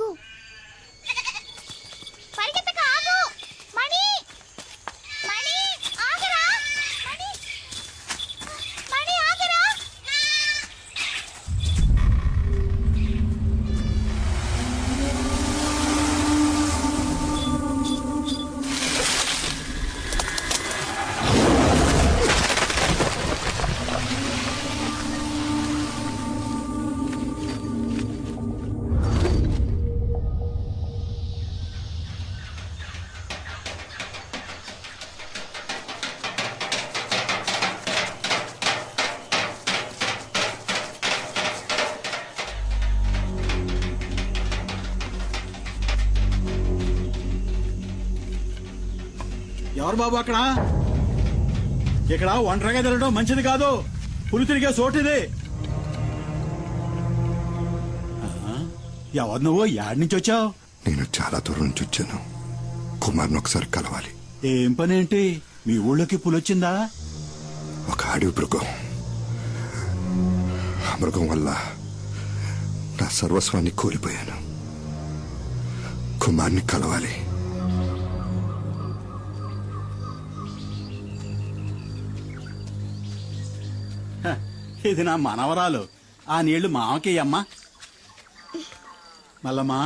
ఎక్కు. పరిగెత్తక, ఆగు. మణి, మణి, ఆగరా. మణి, మణి, ఆగరా. ఎవరు బాబు అక్కడ? ఇక్కడ ఒంటరిగా తిరగడం మంచిది కాదు. పులి తిరిగే చోటిది. ఎవరు నువ్వు? యాడ్ నుంచి వచ్చావు? నేను చాలా దూరం నుంచి వచ్చాను. కుమార్ని ఒకసారి కలవాలి. ఏం పని ఏంటి? మీ ఊళ్ళోకి పులొచ్చిందా? ఒక అడవి మృగం. ఆ మృగం వల్ల నా సర్వస్వాన్ని కోల్పోయాను. కుమార్ని కలవాలి. ఇది నా మనవరాలు. ఆ నీళ్లు మామకి అమ్మా. మల్లమ్మా,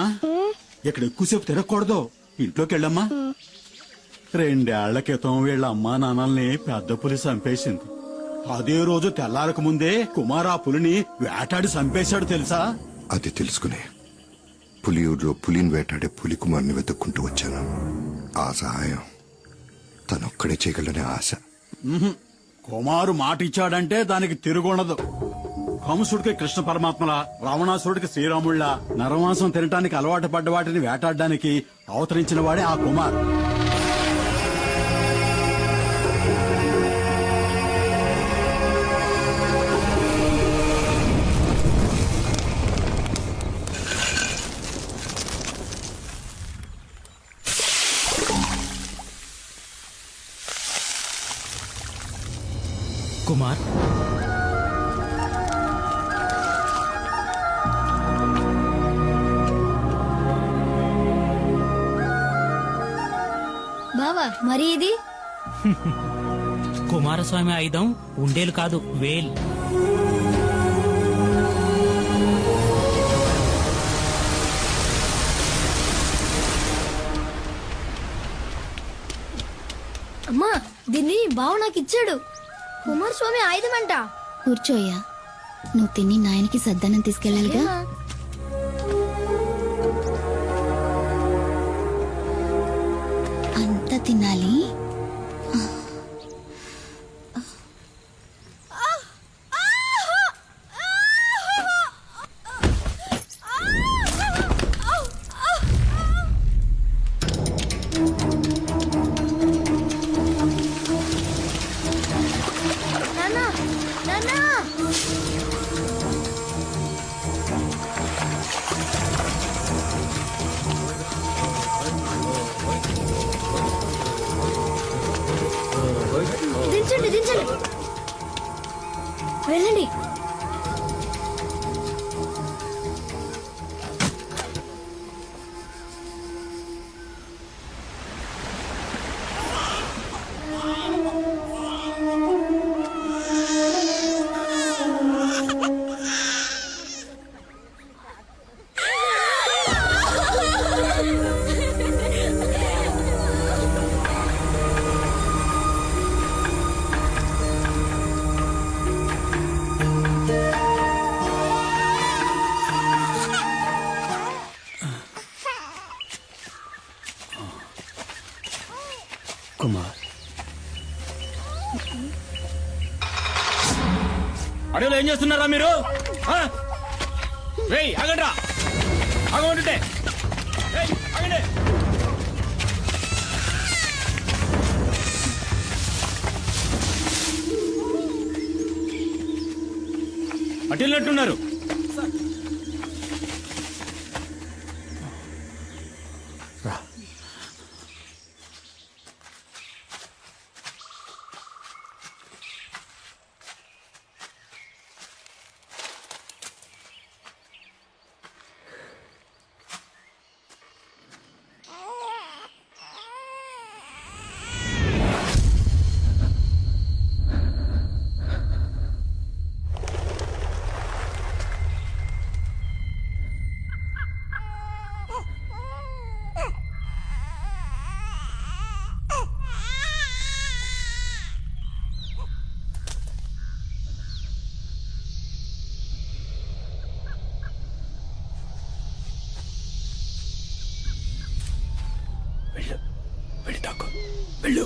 ఇక్కడ ఎక్కువసేపు తిరగకూడదు. ఇంట్లోకి వెళ్ళమ్మా. 2 ఏళ్ల క్రితం వీళ్ళ అమ్మా నాన్నల్ని పెద్ద పులి చంపేసింది. అదే రోజు తెల్లారక ముందే కుమార్ ఆ పులిని వేటాడి చంపేశాడు తెలుసా? అది తెలుసుకునే పులియూరులో పులిని వేటాడే పులి కుమార్ని వెతుక్కుంటూ వచ్చాను. ఆ సహాయం తనొక్కడే చేయగలనే ఆశ. కుమారు మాట ఇచ్చాడంటే దానికి తిరుగుండదు. కంసుడికి కృష్ణ పరమాత్మలా, రావణాసురుడికి శ్రీరాముళ్ళ నరమాంసం తినటానికి అలవాటు పడ్డ వాటిని వేటాడడానికి అవతరించిన వాడే ఆ కుమార్. కుమార్, బావా మరి ఇది కుమారస్వామి ఆయుధం ఉండేలు కాదు, వేల్. అమ్మా, దీన్ని బావ నాకు ఇచ్చాడు. కుమారస్వామి ఆయుధం అంట. కూర్చోయ్యా. నువ్వు తిని నాయనకి సద్దనం తీసుకెళ్ళాలిగా. అంత తినాలి. దించండి, దించండి, వెళ్ళండి. కుమార్, అడవిలో ఏం చేస్తున్నారా మీరు? ఆగండ్రా, ఆగమంటుంటే ఆగండి. అటు వెళ్ళినట్టున్నారు. పెట్టాకు వెళ్ళు.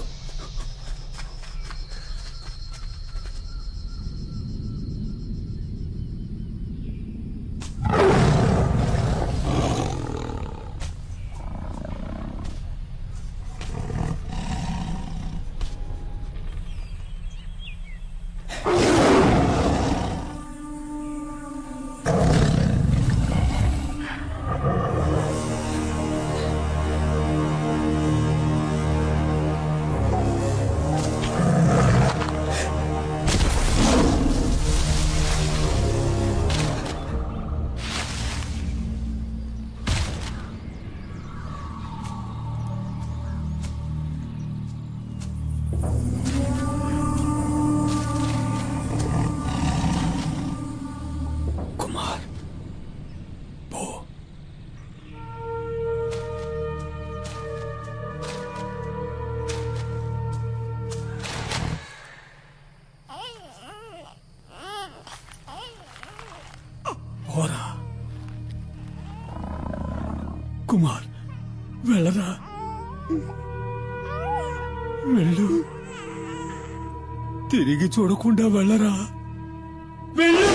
కుమార్ పో. పోరా కుమార్, వెళ్ళరా, వెళ్ళు. తిరిగి చూడకుండా వెళ్ళరా, వెళ్ళు.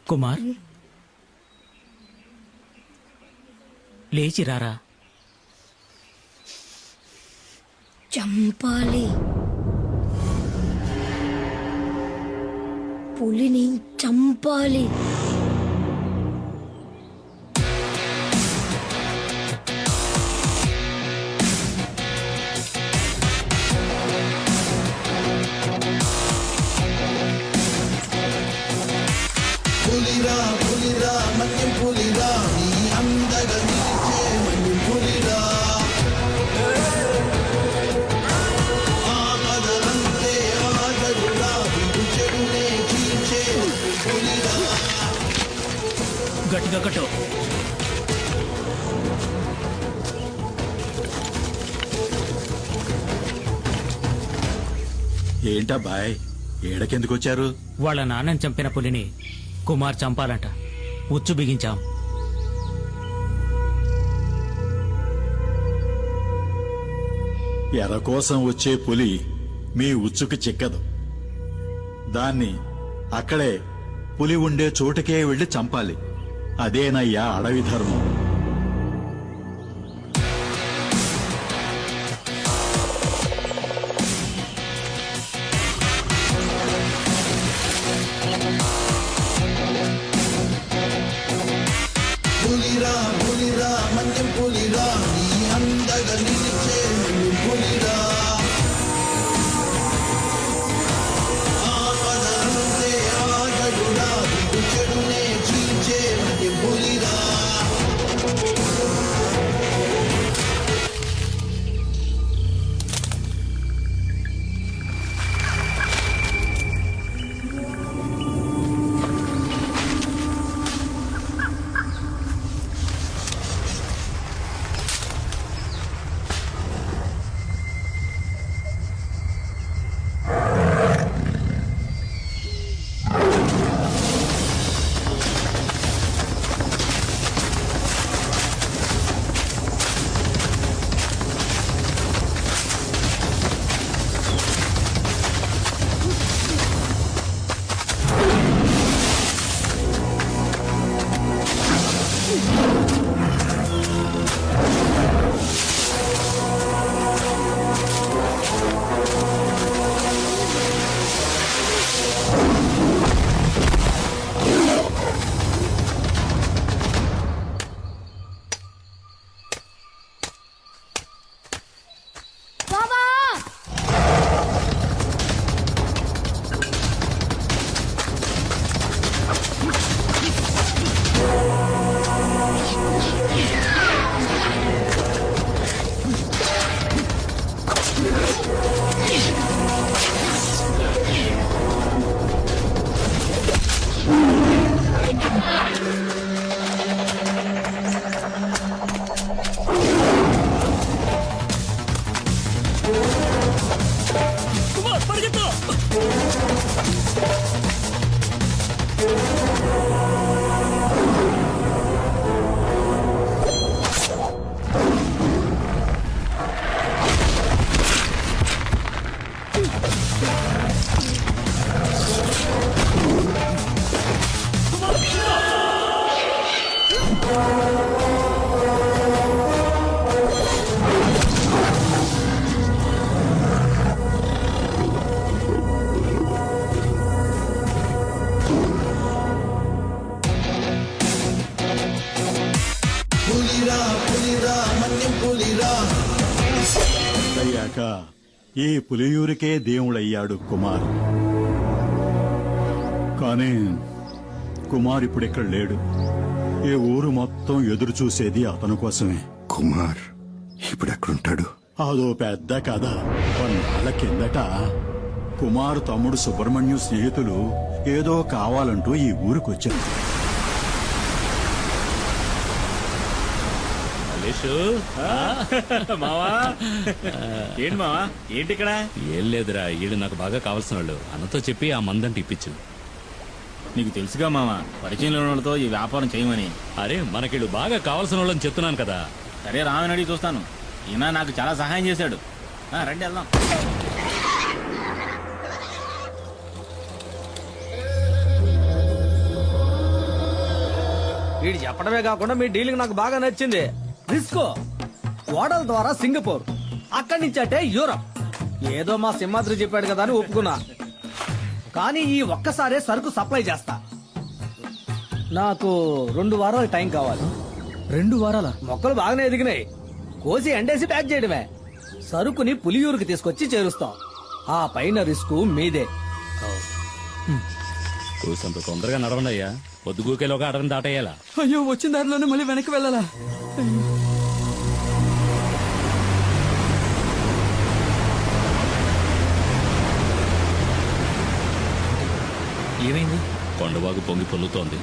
కుమార్ లేచిరారా. చంపాలి, పులిని చంపాలి. గట్టిగా కట్టు. ఏంటబ్బాయ్, ఏడకెందుకొచ్చారు? వాళ్ళ నాన్నని చంపిన పులిని కుమార్ చంపాలంట. ఉచ్చు బిగించాం. ఎర కోసం వచ్చే పులి మీ ఉచ్చుకు చిక్కదు. దాన్ని అక్కడే పులి ఉండే చోటుకే వెళ్లి చంపాలి. అదేనయ్యా అడవి ధర్మం. అయ్యాక ఈ పులియూరికే దేవుడయ్యాడు కుమార్. కానీ కుమార్ ఇప్పుడు ఇక్కడ లేడు. ఈ ఊరు మొత్తం ఎదురు చూసేది అతని కోసమే. కుమార్ ఇప్పుడు ఎక్కడుంటాడు? అదో పెద్ద కథ. కొన్నాళ్ళ కిందట కుమార్ తమ్ముడు సుబ్రహ్మణ్యం స్నేహితులు ఏదో కావాలంటూ ఈ ఊరికొచ్చారు. మావా ఏంటి మావా ఏంటి ఇక్కడ? ఏం లేదురా, వీళ్ళు నాకు బాగా కావాల్సిన వాళ్ళు. అన్నతో చెప్పి ఆ మందంటి ఇప్పించు. నీకు తెలుసుగా మావా, పరిచయంలో ఉన్న వాళ్ళతో ఈ వ్యాపారం చేయమని. అరే మనకిళ్ళు బాగా కావాల్సిన వాళ్ళని చెప్తున్నాను కదా. సరే రామని అడిగి చూస్తాను. ఈయన నాకు చాలా సహాయం చేశాడు. రండి వెళ్దాం. వీడు చెప్పడమే కాకుండా మీ డీలింగ్ నాకు బాగా నచ్చింది. రిస్కో ఓడల ద్వారా సింగపూర్, అక్కడి నుంచి అంటే యూరప్. ఏదో మా సింహాద్రి చెప్పాడు కదా అని ఒప్పుకున్నా. కానీ ఈ ఒక్కసారే సరుకు సప్లై చేస్తా. నాకు 2 వారాల టైం కావాలి. 2 వారాల మొక్కలు బాగానే ఎదిగినాయి. కోసి ఎండేసి ప్యాక్ చేయడమే. సరుకుని పులియూరుకి తీసుకొచ్చి చేరుస్తాం. ఆ పైన రిస్క్ మీదే. కూసంత తొందరగా నడవండి అయ్యా. పొద్దుగూకేలోగా అడవిని దాటేయాలా? అయ్యో, వచ్చిన దారిలోనే మళ్ళీ వెనక్కి వెళ్ళాలా? ఏమైంది? కొండవాగు పొంగి పొల్లుతోంది.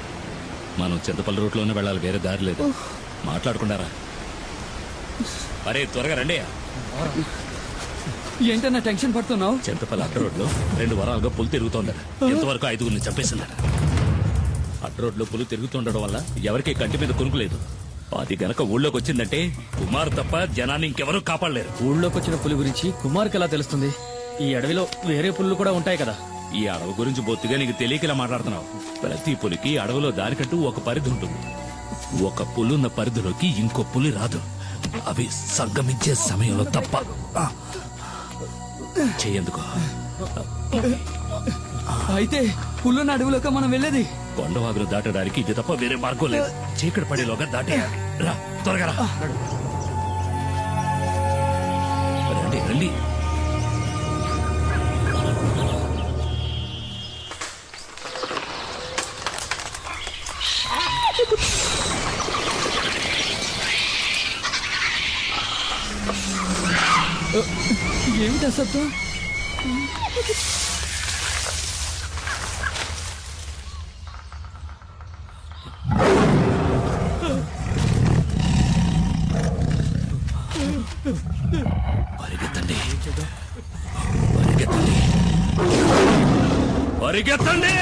మనం చింతపల్లి రూట్లోనే వెళ్ళాలి, వేరే దారి లేదు. మాట్లాడుకున్నారా? అరే త్వరగా రండి. ఏంటన్నా టెన్షన్ పడుతున్నావు? చింతపల్లి అడ్డ రోడ్లో 2 వారాలుగా పులి తిరుగుతోందట. ఇంతవరకు 5గురిని చంపేసిందట. అడ్డ రోడ్లో పులి తిరుగుతుండడం వల్ల ఎవరికి కంటి మీద కొనుక్కులేదు. అది గనక ఊళ్ళోకి వచ్చిందంటే కుమార్ తప్ప జనాన్ని ఇంకెవరూ కాపాడలేరు. ఊళ్ళోకి వచ్చిన పులి గురించి కుమార్కి ఎలా తెలుస్తుంది? ఈ అడవిలో వేరే పుల్లు కూడా ఉంటాయి కదా. ఈ అడవి గురించి బొత్తిగా నీకు తెలియకలా మాట్లాడుతున్నావు. ప్రతి పులికి అడవిలో దానికంటూ ఒక పరిధి ఉంటుంది. ఒక పులున్న పరిధిలోకి ఇంకో పులి రాదు. అవి సంగమించే సమయంలో తప్ప. చెయ్యేందుకు? అయితే పుల్లున్న అడవిలోకి మనం వెళ్ళేది? కొండవాగులు దాటడానికి ఇది తప్ప వేరే మార్గం లేదు. చీకటి పడేలోగా దాటేయాలి. రా త్వరగా రా. రండి రండి. ఏమిటా శబ్దం? పరిగెత్తండి పరిగెత్తండి పరిగెత్తండి.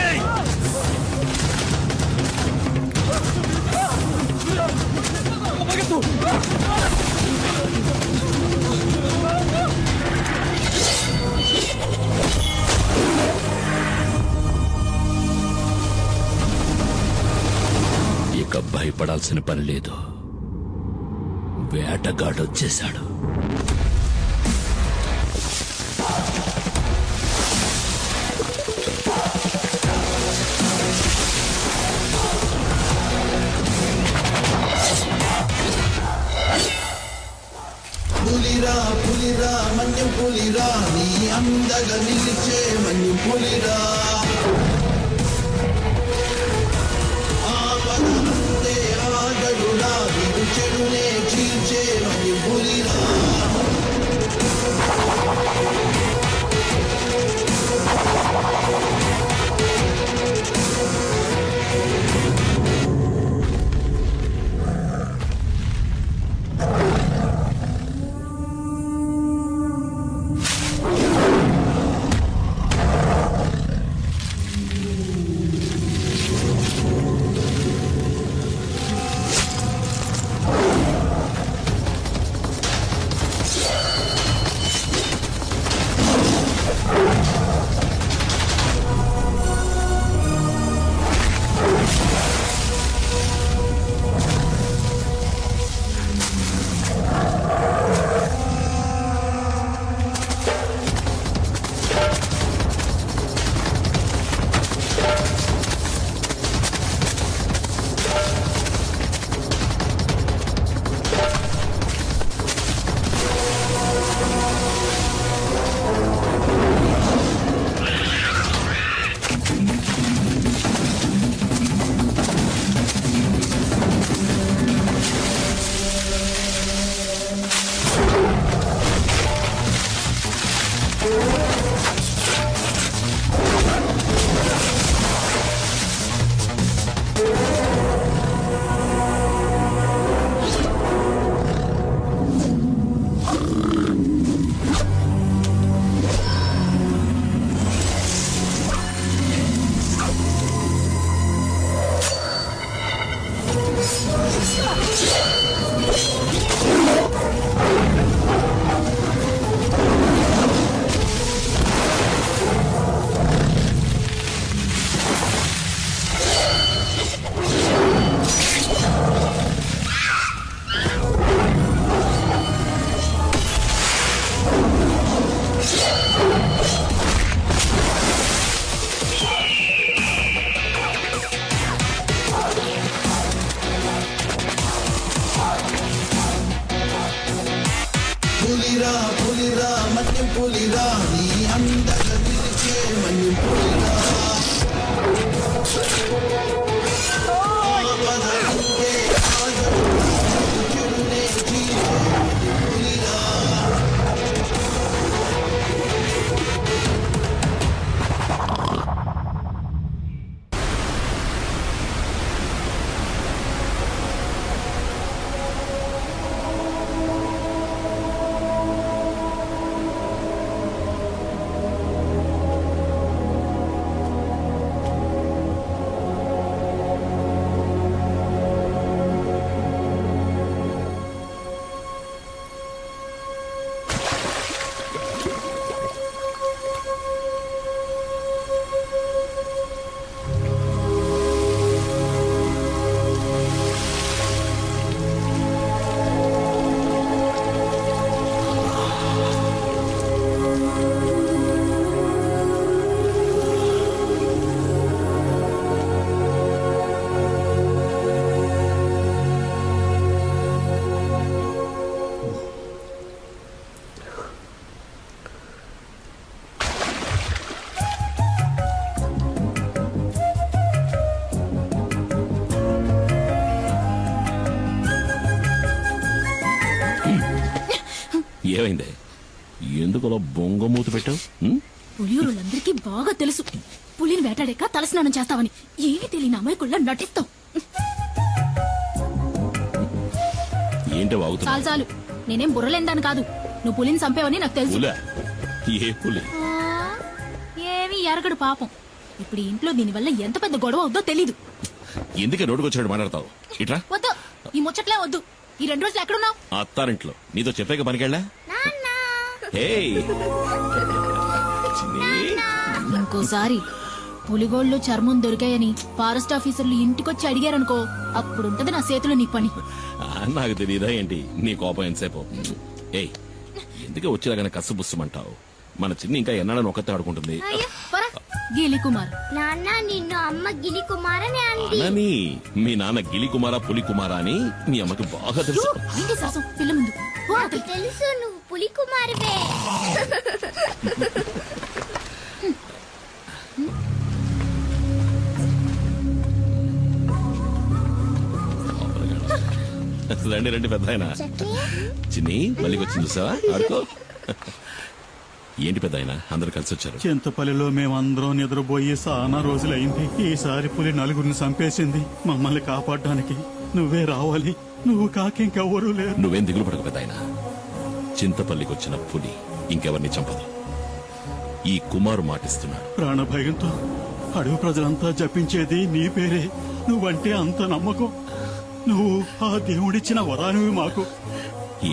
ఇక భయపడాల్సిన పని లేదు. వేటగాడొచ్చేశాడు. పులిరా పులిరా మన్యం పులిరా, నీ అందగా నిలిచే మన్యం పులిరా. ఆపదంతే ఆగడురా, వీరు చెడునే చీల్చే మన్యం పులిరా. పులిరా పులిరా మన్యం పులిరా నీ అందగా నిలిచే మన్యం పులిరా ఆపదలుంటే ఆగడురా చెడునే చీల్చే పులిరా ఏమైంది? ఎందుకు అలా బొంగమూతి పెట్టావు? పులియూరులందరికీ బాగా తెలుసు పులిని వేటాడాక తలస్నానం చేస్తావని. ఏమీ తెలియని అమాయకుల్లా నటిస్తావు. ఏంటి వాగుతున్నా? చాలు చాలు, నేనేం బుర్రలేందాను కాదు. నువ్వు పులిని చంపేవని నాకు తెలుసు. ఏ పులి? ఏమీ ఎరగడు పాపం. ఇప్పుడు ఈ ఇంట్లో దీనివల్ల ఎంత పెద్ద గొడవ అవుద్దో తెలీదు. ఎందుకే రోడ్డుకొచ్చాడు మాట్లాడతావు? ఇట్రా. వద్దు, ఈ ముచ్చట్లే వద్దు. ఈ 2 రోజులు ఎక్కడున్నావు? అత్తారింట్లో. నీతో చెప్పాక పనికెళ్ళా? ఇంకోసారి పులిగోళ్ళు చర్మం దొరికాయని ఫారెస్ట్ ఆఫీసర్లు ఇంటికొచ్చి అడిగారనుకో, అప్పుడుంటది నా చేతిలో నీ పని. నాకు తెలియదా ఏంటి నీ కోపం ఎంతసేపు? ఏయ్, ఎందుకే వచ్చేలాగానే కసబుස්සమంటావు? మన చిన్ని ఇంకా ఎన్నాడని ఒక్కతే ఆడుకుంటుంది. గిలి కుమార్ నాన్న నిన్ను అమ్మ గిలి కుమార్ అని అంది. అనని మీ నాన్న గిలి కుమారా పులి కుమారా అని మీ అమ్మకి బాగా తెలుసు. ఏంటి సరసం పిల్ల ముందు? నాకు తెలుసు నువ్వు పులి కుమారువే. రండి రండి పెద్ద ఆయన. చిన్ని మళ్ళీ వచ్చింది చూసావా? ఆడుకో. ఏంటి పెద్ద ఆయన అందరు కలిసి వచ్చారు? చింతపల్లిలో మేమందరం నిద్రపోయి చాలా రోజులైంది. ఈసారి పులి 4 చంపేసింది. మమ్మల్ని కాపాడడానికి నువ్వే రావాలి. నువ్వు కాకింకెవ్వరూ లేరు. నువ్వేం దిగులు పడక పెద్ద ఆయన. చింతపల్లికి వచ్చిన పులి ఇంకెవరిని చంపదు. ఈ కుమారు మాటిస్తున్నాడు. ప్రాణభయంతో అడవి ప్రజలంతా జపించేది నీ పేరే. నువ్వంటే అంత నమ్మకం. నువ్వు ఆ దేవుడిచ్చిన వరానివి మాకు.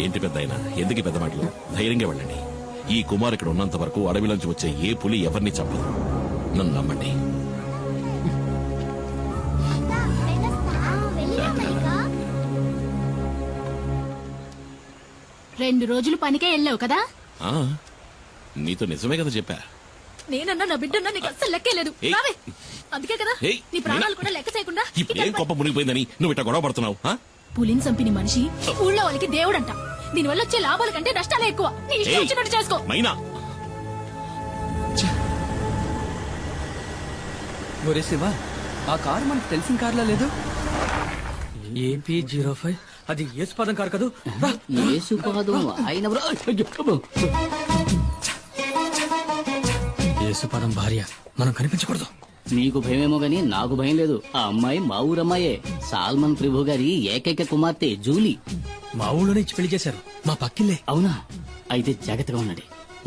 ఏంటి పెద్ద ఆయన ఎందుకు పెద్ద మాటలు? ధైర్యంగా వెళ్ళండి. ఈ కుమార్ ఇక్కడ ఉన్నంత వరకు అడవిలోంచి వచ్చే ఏ పులి ఎవరిని చంపదు. నన్ను నమ్మండి. రెండు రోజులు పనికే వెళ్ళావు కదా? ఆ, నీతో నిజమే కదా చెప్పా. నేనన్నా నా బిడ్డన్నా నీకు అస్సలు లెక్కే లేదు. ఏయ్. రావే. అందుకే కదా ఏయ్, నీ ప్రాణాలు కూడా లెక్క చేయకుండా ఇప్పుడు ఏం కొప్ప మునిగిపోయిందని నువ్వు ఇట్లా గొడవ పడుతున్నావు? పులిని చంపిన మనిషి ఊళ్ళో వాళ్ళకి దేవుడంట. దీనివల్ల వచ్చే లాభాల కంటే నష్టాలే ఎక్కువ. నీ ఇష్టం వచ్చినట్టు చేసుకో. మైనా ఒరే శివ, ఆ కారు మనకు తెలిసిన కార్లా లేదు. AP05 అది యేసుపాదం కారు కదూ? యేసుపాదం భార్య మనం కనిపించకూడదు. నీకు భయమేమో గాని నాకు భయం లేదు. ఆ అమ్మాయి మా ఊరమ్మాయే. సాల్మన్ ప్రభు గారి ఏకైక కుమార్తె జూలీ. మా ఊళ్ళోనే ఇచ్చి పెళ్లి చేశారు. మా పక్కిల్లే. అవునా? అయితే జాగ్రత్తగా ఉండండి.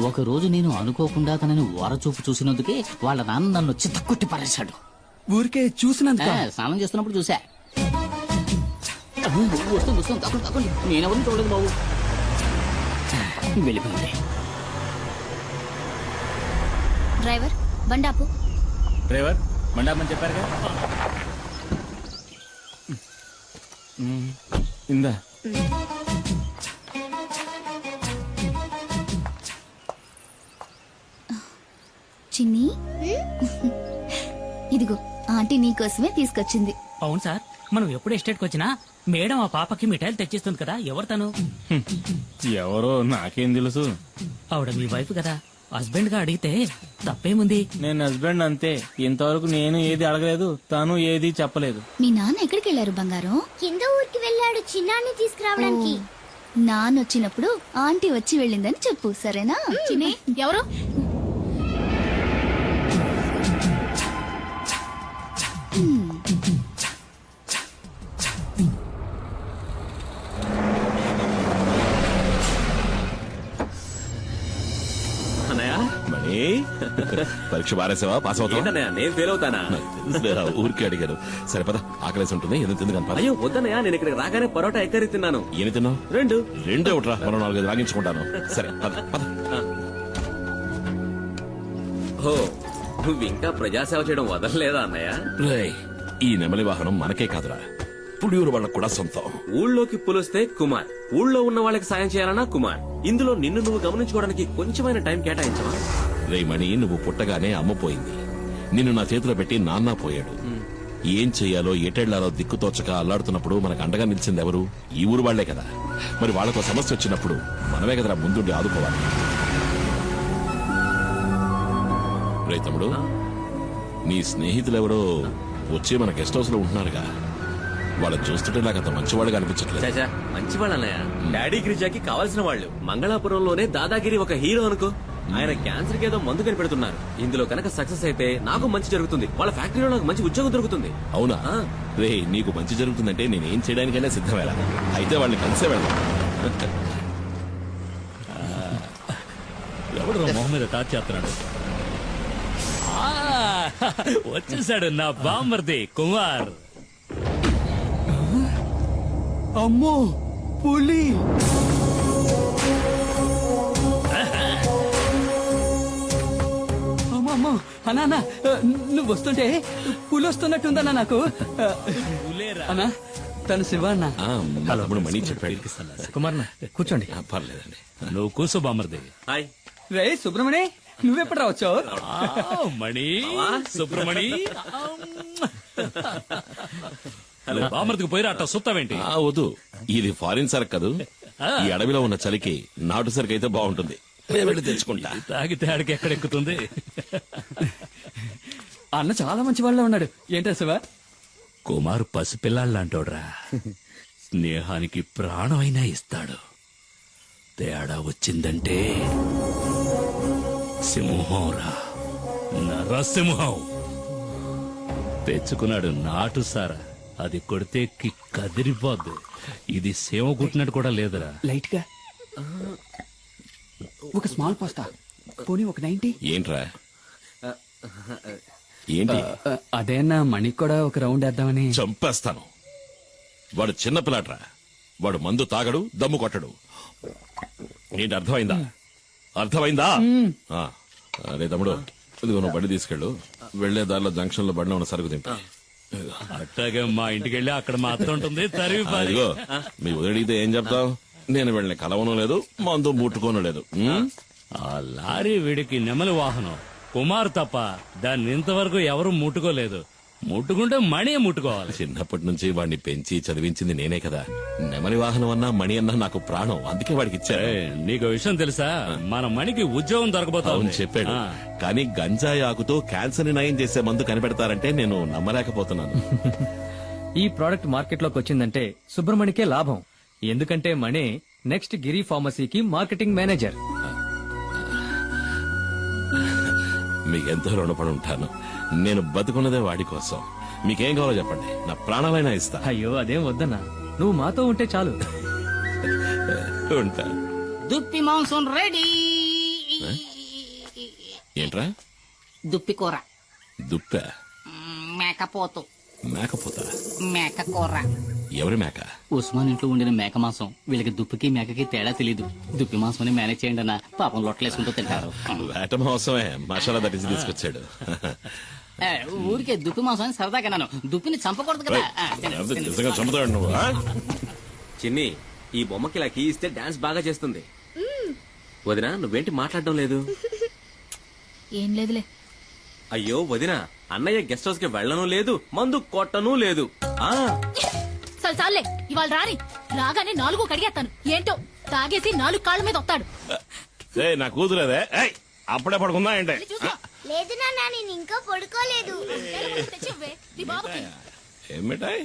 ఒక రోజు నేను అనుకోకుండా తనని ఓరచూపు చూసినందుకే వాళ్ళ నాన్న నన్ను చిత్తకొట్టి పారేశాడు. ఊరికే చూసినందుకు స్నానం చేస్తున్నప్పుడు చూసా. వస్తుంది వస్తుంది తప్పండి తప్పండి నేనెవరిని చూడలేదు బాబు. వెళ్ళిపోయింది. డ్రైవర్ బండాపు. డ్రైవర్ మండపమని చెప్పారుగా. ఇందా చిన్ని ఇదిగో ఆంటీ నీకోసమే తీసుకొచ్చింది. అవును సార్, మనం ఎప్పుడు ఎస్టేట్కి వచ్చినా మేడం ఆ పాపకి మిఠాయిలు తెచ్చిస్తుంది కదా. ఎవరు తను? ఎవరో నాకేం తెలుసు. ఆవిడ మీ వైఫ్ కదా. హస్బెండ్ గా అడిగితే తప్పేముంది? నేను హస్బెండ్ అంతే. ఇంతవరకు నేను ఏది అడగలేదు, తను ఏది చెప్పలేదు. మీ నాన్న ఎక్కడికి వెళ్ళారు బంగారం? కింద ఊరికి వెళ్ళాడు చిన్నాన్ని తీసుకురావడానికి. నాన్న వచ్చినప్పుడు ఆంటీ వచ్చి వెళ్ళిందని చెప్పు, సరేనా? చిన్ని ఎవరు? పరీక్ష బారేసావా? పాస్ అవుతా? నేను ఫెయిల్ అవుతానా? ఊరికి అడిగారు. సరే పద, ఆకలేసి ఉంటుంది. ఎందుకు తింది కనపడ. అయ్యో వద్దనయ్యా, నేను ఇక్కడికి రాగానే పరోటా ఎక్కరి తిన్నాను. ఏమి తిన్నావు? రెండే ఒకట్రా, మరో 4-5 రాగించుకుంటాను. సరే పద పద. ఓ నువ్వు ఇంకా ప్రజాసేవ చేయడం వదలలేదా అన్నయ్య? రేయ్, ఈ నెమలి వాహనం మనకే కాదురా, పుడియూరు వాళ్ళకు కూడా సొంతం. ఊళ్ళోకి పులిస్తే కుమార్, ఊళ్ళో ఉన్న వాళ్ళకి సాయం చేయాలన్నా కుమార్. ఇందులో నిన్ను నువ్వు గమనించుకోవడానికి కొంచెమైన టైం కేటాయించవా? రేమణి, నువ్వు పుట్టగానే అమ్మ పోయింది. నిన్ను నా చేతిలో పెట్టి నాన్న పోయాడు. ఏం చెయ్యాలో ఎటెళ్లాలో దిక్కుతోచక అల్లాడుతున్నప్పుడు మనకు అండగా నిలిచింది ఎవరు? ఈ ఊరు వాళ్లే కదా. మరి వాళ్లతో సమస్య వచ్చినప్పుడు మనమే కదరా ముందుండి ఆదుకోవాలి. రే తమ్ముడు, నీ స్నేహితులెవరో వచ్చి మన గెస్ట్ హౌస్ లో ఉంటున్నారుగా. వాళ్ళని చూస్తుంటే నాకు అంత మంచివాళ్ళుగా అనిపించట్లేదు. మంచివాళ్ళు అన్నయ్య. డాడీ గిరిజాకి కావాల్సిన వాళ్ళు. మంగళాపురంలోనే దాదాగిరి ఒక హీరో అనుకో. ఆయన క్యాన్సర్ కి ఏదో మందు కనిపెడుతున్నారు. ఇందులో కనుక సక్సెస్ అయితే నాకు మంచి జరుగుతుంది, వాళ్ళ ఫ్యాక్టరీలో నాకు మంచి ఉద్యోగం దొరుకుతుంది. అవునా? రే, నీకు మంచి జరుగుతుందంటే నేనేం చేయడానికైనా సిద్ధమేలా. అయితే వాళ్ళని కలిసే వెళ్దాం. ఎవడు మొహం మీద టాచ్ చేస్తున్నాడు? వచ్చేసాడు నా బామ్మర్ది కుమార్. అమ్మో పులి! అమ్మా అన్నా, నువ్వు వస్తుంటే పులి వస్తున్నట్టుందన్నా నాకు. అన్నా తను శివ అన్న. తమ్ముడు మణి చెప్పాడు. కుమార్ కూర్చోండి. పర్లేదండి, నువ్వు కూర్చో బామ్మర్ది. హాయ్ రే సుబ్రమణి, నువ్వెప్పుడు రావచ్చావు? మణి, సుబ్రమణి, బామ్మర్దికి పోయిరా అట్ట సుత్తావేంటి? వద్దు, ఇది ఫారిన్ సరుకు కదూ. ఈ అడవిలో ఉన్న చలికి నాటు సరుకు అయితే బాగుంటుంది. వెళ్ళి తెచ్చుకుంటా. తాగితే ఆడికి ఎక్కడెక్కుతుంది? అన్న చాలా మంచి వాళ్ళ ఉన్నాడు. ఏంటో శివ? కుమార్ పసిపిల్లాళ్ళంటోడ్రా. స్నేహానికి ప్రాణమైనా ఇస్తాడు. తేడా వచ్చిందంటే సింహంరా, నరసింహం. తెచ్చుకున్నాడు నాటు సారా. అది కొడితే కదిరిపోద్దు. ఇది సేవ కుట్టినట్టు కూడా లేదురా. లైట్ గా ఒక స్మాల్ పాస్తా, పోనీ ఒక 90. ఏంట్రా ఏంటి? అదేనా మణికి కూడా ఒక రౌండ్ వేద్దామని. చంపేస్తాను. వాడు చిన్నపిల్లాడ్రా. వాడు మందు తాగడు, దమ్ము కొట్టడు. ఏంటి అర్థమైందా? అర్థమైందా? అరే తమ్ముడు, ఇదిగో నువ్వు బండి తీసుకెళ్ళు. వెళ్లే దారిలో జంక్షన్ లో బండిలో ఉన్న సరుకు దింపి. అట్టాగే మా ఇంటికి వెళ్ళి అక్కడ మాత్రం ఉంటుంది. ఇదిగో మీ వదిలితే ఏం చెప్తావు? నేను వెళ్ళిన కలవను లేదు, మందు ముట్టుకోను లేదు. ఆ లారీ వీడికి నెమలి వాహనం. కుమార్ తప్ప దాన్ని ఇంతవరకు ఎవరు ముట్టుకోలేదు. ముట్టుకుంటే మణి ముట్టుకోవాలి. చిన్నప్పటి నుంచి వాడిని పెంచి చదివించింది నేనే కదా. నెమలి వాహనం అన్నా మణి అన్నా నాకు ప్రాణం. అందుకే వాడికి ఇచ్చారు. నీకు విషయం తెలుసా? మన మణికి ఉద్యోగం దొరకబోతుంది చెప్పాడు. కానీ గంజాయి ఆకుతో క్యాన్సర్ ని నయం చేసే మందు కనిపెడతారంటే నేను నమ్మలేకపోతున్నాను. ఈ ప్రోడక్ట్ మార్కెట్ లోకి వచ్చిందంటే సుబ్రమణికే లాభం. ఎందుకంటే మణి నెక్స్ట్ గిరి ఫార్మసీకి మార్కెటింగ్ మేనేజర్. మీకెంతో రుణపడి ఉంటాను. నేను బతుకున్నదే వాడి కోసం. మీకేం కావాలో చెప్పండి, నా ప్రాణాలైనా ఇస్తా. అయ్యో అదేం వద్దన్నా, నువ్వు మాతో ఉంటే చాలు. ఉంటా. దుప్పి మాంసం రెడీ. ఏంట్రా? దుప్పి కూర. దుప్ప? మేకపోతు. మేకపోతా? మేక కూర. ఎవరి మేక? ఉస్మాన్ ఇంట్లో ఉండిన మేక మాంసం వీళ్ళకి దుప్పికి మేకకి తేడా తెలీదు. దుప్పి మాంసం మేనేజ్ చేయండి అన్న, పాపం లొట్టలేసుకుంటూ తింటారు. వేట మోసమే మసాలా దట్టించి తీసుకొచ్చాడు. ఊరికే దుప్పి మాంసం అని సరదాగా నన్ను దుప్పిని చంపకూడదు కదా. నిజంగా చంపుతాడు నువ్వు. చిన్ని, ఈ బొమ్మకి ఇలా కీ ఇస్తే డాన్స్ బాగా చేస్తుంది. వదినా, నువ్వేంటి మాట్లాడడం లేదు? ఏం లేదులే. అయ్యో వదినా, అన్నయ్య గెస్ట్ హౌస్ కి వెళ్ళను లేదు, మందు కొట్టను లేదు. సరే చాలే, ఇవాళ రాని రాగానే 4 కడిగేస్తాను. ఏంటో తాగేసి 4 కాళ్ళ మీద వస్తాడు. నా కూతురేదే, అప్పుడే పడుకుందా ఏంటే? లేదు నాన్న, నేను ఇంకా పడుకోలేదు. ఏం మిఠాయి?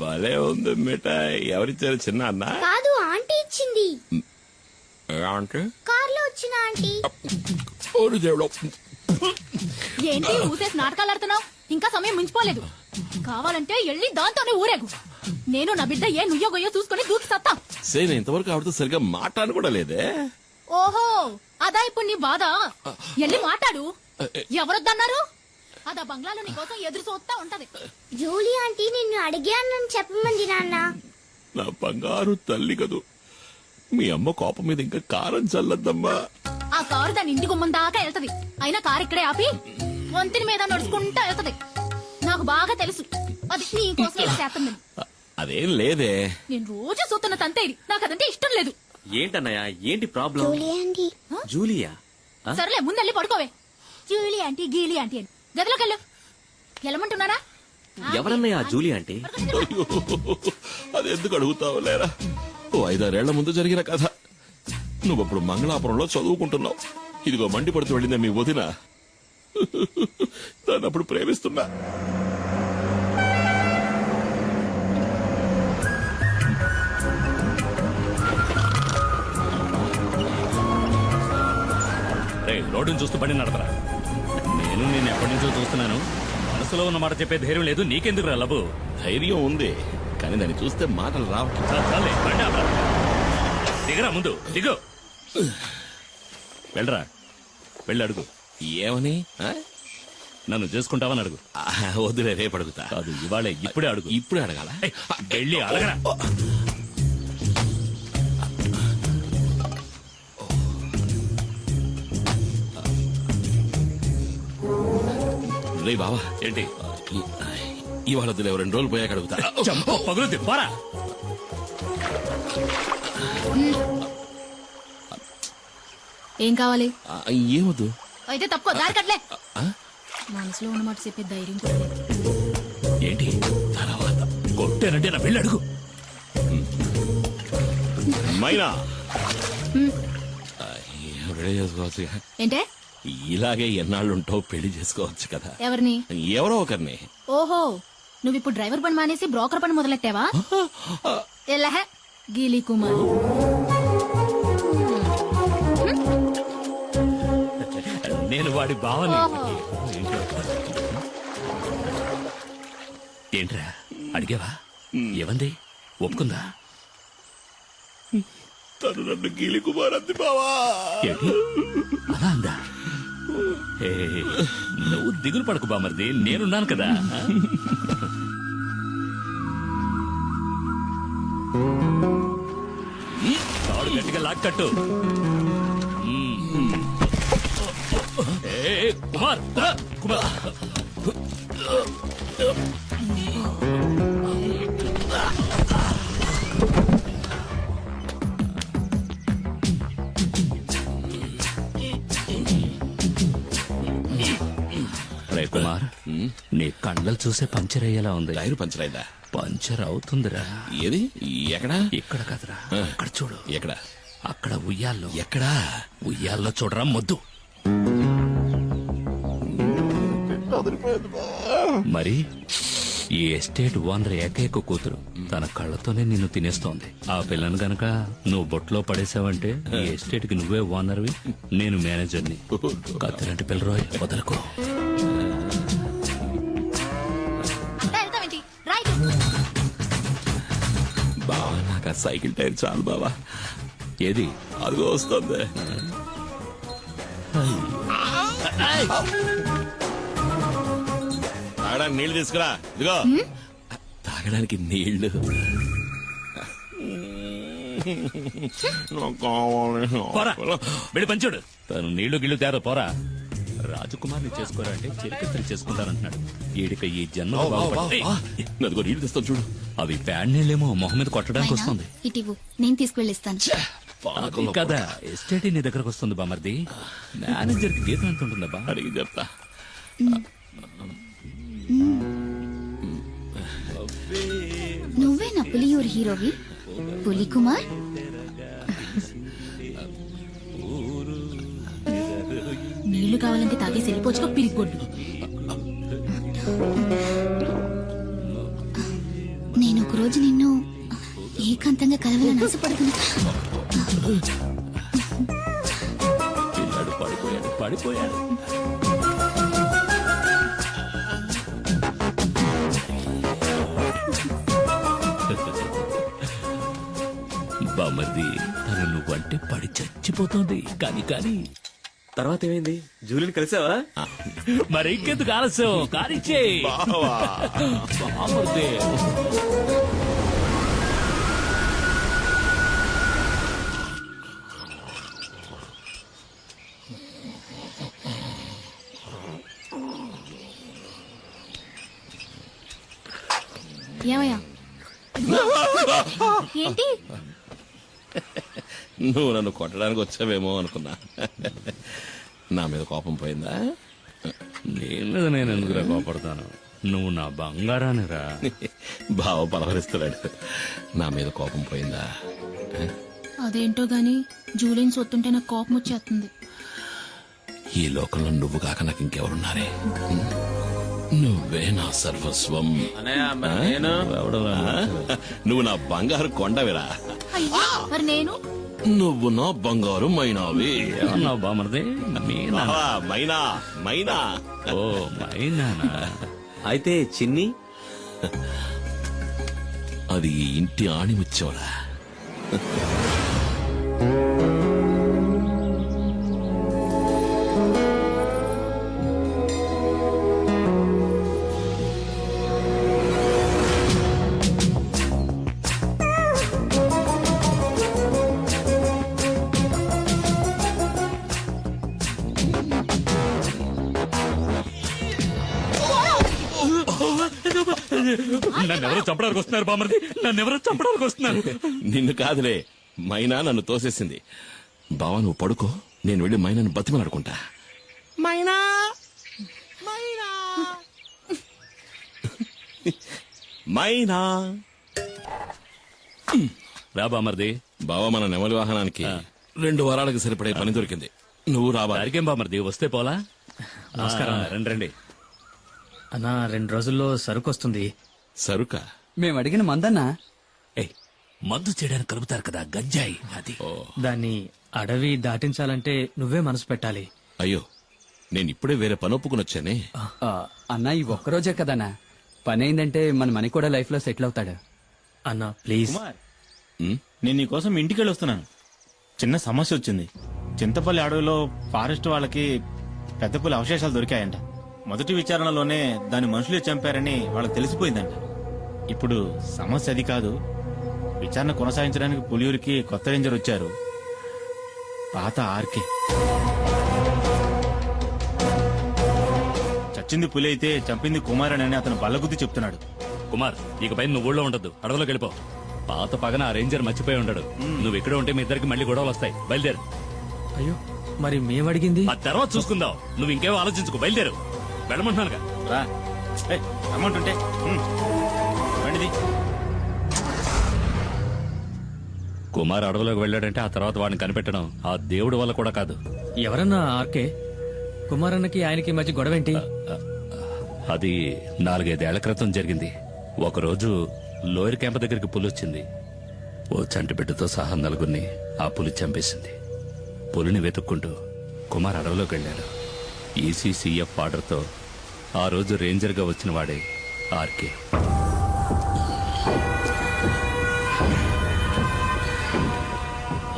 భలే ఉంది మిఠాయి. ఎవరిచ్చారు? చిన్న అన్న? కాదు, ఆంటీ ఇచ్చింది. కార్లో వచ్చిన ఆంటీ. ఏంటి ఊసేసి నాటకాలు ఆడుతున్నావు? ఇంకా సమయం మించిపోలేదు. కావాలంటే వెళ్ళి దాంతోనే ఊరేగు. నేను నా బిడ్డ ఏ నుయ్యో గొయ్యో చూసుకుని దూకి సత్తా. సేన ఇంతవరకు ఆవిడతో సరిగ్గా మాట్లాడను కూడా లేదే. ఓహో, అదా ఇప్పుడు నీ బాధ? వెళ్ళి మాట్లాడు. ఎవరొద్దన్నారు? అదా బంగ్లాలో నీ కోసం ఎదురు చూస్తా ఉంటది. జూలీ ఆంటీ నిన్ను అడిగానని చెప్పమంది నాన్న. నా బంగారు తల్లి కదూ. మీ అమ్మ కోపం మీద ఇంకా కారం చల్లద్దమ్మా. ఆ కారు దాని ఇంటి గుమ్మం దాకా వెళ్తది. అయినా కారు ఇక్కడే ఆపి వంతిని మీద నడుచుకుంటా వెళ్తది. నాకు బాగా తెలుసు అది నీ కోసం ఇలా చేస్తుందని. అదేం లేదే. నేను రోజు చూస్తున్న తంతే ఇది. నాకు అదంటే ఇష్టం లేదు. ఏంటన్నయ్య, ఏంటి ప్రాబ్లం? జూలియా? సరేలే, ముందెళ్ళి పడుకోవే. జూలీ ఆంటీ గీలీ ఆంటీ అని గదిలోకి వెళ్ళు. వెళ్ళమంటున్నారా? ఎవరన్నయ్య జూలీ ఆంటీ? అది ఎందుకు అడుగుతావు లేరా? 5-6 ఏళ్ల ముందు జరిగిన కథ. నువ్వప్పుడు మంగళాపురంలో చదువుకుంటున్నావు. ఇదిగో మండి పడుతూ వెళ్ళిందే మీ వదిన. దాన్ని అప్పుడు ప్రేమిస్తున్నా. రోడ్డును చూస్తూ బండి నడపరా. నేను నేను ఎప్పటి నుంచో చూస్తున్నాను. మనసులో ఉన్న మాట చెప్పే ధైర్యం లేదు. నీకెందుకు రా లబు? ధైర్యం ఉంది, కానీ దాన్ని చూస్తే మాటలు రావట్లేదు. చాలే, బండి ఆపరా. దిగరా, ముందు దిగు. వెళ్ళరా, వెళ్ళి అడుగు. ఏమని? నన్ను చేసుకుంటావని అడుగు. వద్దులే, రేపు అడుగుతా. కాదు, ఇవాళే, ఇప్పుడే అడుగు. ఇప్పుడే అడగాల? వెళ్ళి అడగరా. రే బావా, ఏంటి? ఇవాళ వద్దులే, 2 రోజులు పోయాక అడుగుతా. పగులుద్ది, పోరా. ఏం కావాలి? ఏమొద్దు. అయితే తప్పుకో, దారి కట్లే. మనసులో ఉన్నమాట చెప్పే ధైర్యం కూడా లేదు. ఏంటి తర్వాత కొట్టేనంటే నా వెళ్ళి అడుగు. మైనా, రెడీ చేసుకోవచ్చు. ఏంటే? ఇలాగే ఎన్నాళ్ళుంటావు, పెళ్లి చేసుకోవచ్చు కదా. ఎవరిని? ఎవరో ఒకరిని. ఓహో, నువ్విప్పుడు డ్రైవర్ పని మానేసి బ్రోకర్ పని మొదలెట్టావా? ఎలహ గీలీ కుమార్. నేను వాడి బావని. ఏంట్రా అడిగావా? ఏమంది? ఒప్పుకుందా? తను నన్ను గీలి కుమార్ అంది బావా. ఏంటి అలా అందా? నువ్వు దిగులు పడకు బామర్ది, నేనున్నాను కదా. తాడు గట్టిగా లాక్కట్టు. కుమార్, కుమార్. రే కుమార్, నీ కండ్లు చూసే పంచర్ అయ్యేలా ఉంది. టైర్ పంచర్ అయిందా? పంచర్ అవుతుందిరా. ఏది? ఎక్కడా? ఇక్కడ కదరా, అక్కడ చూడు. ఎక్కడ? అక్కడ ఉయ్యాల్లో. ఎక్కడా? ఉయ్యాల్లో చూడరా మొద్దు. మరి ఈ ఎస్టేట్ ఓనర్ ఏకైక కూతురు తన కళ్ళతోనే నిన్ను తినేస్తోంది. ఆ పిల్లను గనక నువ్వు బొట్లో పడేసావంటే ఈ ఎస్టేట్ కి నువ్వే ఓనర్వి, నేను మేనేజర్ని. కత్తిలాంటి పిల్లరోయ్, వదలకు. బావా, నాకు ఆ సైకిల్ టైర్ చాలు బావా. ఏది? అదిగో వస్తుంది. తాగడానికి నీళ్లు తీసుకురా. ఇదిగో తాగడానికి నీళ్లు నాకు కావాలి. పోరా వెళ్ళి పంచాడు తను నీళ్లు గిళ్ళు తేరా పోరా. రాజకుమార్ని చేసుకోరా అంటే చిరకత్రి చేసుకుంటానంటున్నాడు. ఈడిక ఈ జన్మ నదిగో నీళ్లు తెస్తాను చూడు. అవి ప్యాడ్ నీళ్ళేమో మొహం మీద కొట్టడానికి వస్తుంది. ఇటివు నేను తీసుకువెళ్ళిస్తాను. అది కదా ఎస్టేట్ నీ దగ్గరకు వస్తుంది బామర్ది. మేనేజర్ కి జీతం ఎంత ఉంటుందా బా? అడిగి చెప్తా. నువ్వే నా పులియూరు హీరోవి పులి కుమార్. నీళ్లు కావాలంటే తాగేసి వెళ్ళిపోవచ్చుకో పిరిగొడ్డు. నేను ఒకరోజు నిన్ను ఏకాంతంగా కలవాలని ఆశపడుతున్నా. పిల్లాడు పడిపోయాడు. బామర్ది తను నువ్వంటే పడి చచ్చిపోతుంది. కానీ తర్వాత ఏమైంది? జూలిని కలిసావా? మరి ఇంకెందుకు ఆలస్యం కానిచ్చే బామర్ది. ఏమయ్యా ఏంటి? నువ్వు నన్ను కొట్టడానికి వచ్చావేమో అనుకున్నా. నా మీద కోపం పోయిందా? నీ మీద నేను ఎందుకురా కోపడతాను? నువ్వు నా బంగారానిరా. బావ పలవరిస్తున్నాడు. నా మీద కోపం పోయిందా? అదేంటో గాని జూలిని సొత్తుంటే నాకు కోపం వచ్చేస్తుంది. ఈ లోకంలో నువ్వు కాక నాకు ఇంకెవరున్నారే? నువ్వే నా సర్వస్వం. నువ్వు నా బంగారు కొండవిరా. అయ్యా మరి నేను? నువ్వు నా బంగారు మైనావి. ఏమన్నావు బామర్ది? మైనా మైనా. ఓ మైనానా? అయితే చిన్ని అది ఈ ఇంటి ఆణిముచ్చోరా. నన్నెవరో చంపడానికి వస్తున్నారు బామర్ది. నన్నెవరో చంపడానికి వస్తున్నారు. నిన్ను కాదులే, మైనా నన్ను తోసేసింది. బావా నువ్వు పడుకో, నేను వెళ్ళి మైనాను బతిమలాడుకుంటా. మైనా మైనా మైనా. రా బామర్ది. బావా మన నెమలి వాహనానికి 2 వారాలకు సరిపడే పని దొరికింది. నువ్వు రాబా. అరికేం బామర్ది వస్తే పోలా. నమస్కారం. రండి. అన్నా 2 రోజుల్లో సరుకు వస్తుంది. సరుక? మేము అడిగిన మందన్నా. మందు చేయడానికి కలుపుతారు కదా గంజాయి, అది. దాన్ని అడవి దాటించాలంటే నువ్వే మనసు పెట్టాలి. అయ్యో, నేను ఇప్పుడే వేరే పని ఒప్పుకుని వచ్చానే. అన్నా ఈ ఒక్కరోజే కదన్నా. పని అయిందంటే మన మనీ కూడా లైఫ్ లో సెటిల్ అవుతాడు. అన్నా ప్లీజ్. నేను నీకోసం ఇంటికి వెళ్ళి వస్తున్నాను. చిన్న సమస్య వచ్చింది. చింతపల్లి అడవిలో ఫారెస్ట్ వాళ్ళకి పెద్ద పులి అవశేషాలు దొరికాయంట. మొదటి విచారణలోనే దాని మనుషులే చంపారని వాళ్ళకి తెలిసిపోయిందంట. ఇప్పుడు సమస్య అది కాదు. విచారణ కొనసాగించడానికి పులియూరికి కొత్త రేంజర్ వచ్చారు, పాత ఆర్కే. చచ్చింది పులి అయితే చంపింది కుమార్ అని అతను బల్లగుద్ది చెప్తున్నాడు. కుమార్ ఇకపై నువ్వు ఊళ్ళో ఉండద్దు, అడవిలోకి వెళ్ళిపో. పాత పగన ఆ రేంజర్ మర్చిపోయి ఉండడు. నువ్వు ఇక్కడ ఉంటే మీ ఇద్దరికి మళ్ళీ గొడవలు వస్తాయి. బయలుదేరు. అయ్యో మరి మేమడిగింది ఆ తర్వాత చూసుకుందాం. నువ్వు ఇంకేమో ఆలోచించుకో. బయలుదేరు. వెళ్ళమంటున్నానుగా. రమ్మంటుంటే బండిది. కుమార్ అడవిలోకి వెళ్ళాడంటే ఆ తర్వాత వాడిని కనిపెట్టడం ఆ దేవుడి వల్ల కూడా కాదు. ఎవరన్నా ఆర్కే? కుమారన్నకి ఆయనకి మధ్య గొడవేంటి? అది 4-5 ఏళ్ల క్రితం జరిగింది. ఒకరోజు లోయర్ క్యాంప్ దగ్గరికి పులి వచ్చింది. ఓ చంటి బిడ్డతో సహా 4గురిని ఆ పులి చంపేసింది. పులిని వెతుక్కుంటూ కుమార్ అడవిలోకి వెళ్ళాడు. ఈసీసీఎఫ్ ఆర్డర్తో ఆ రోజు రేంజర్గా వచ్చిన వాడే ఆర్కే.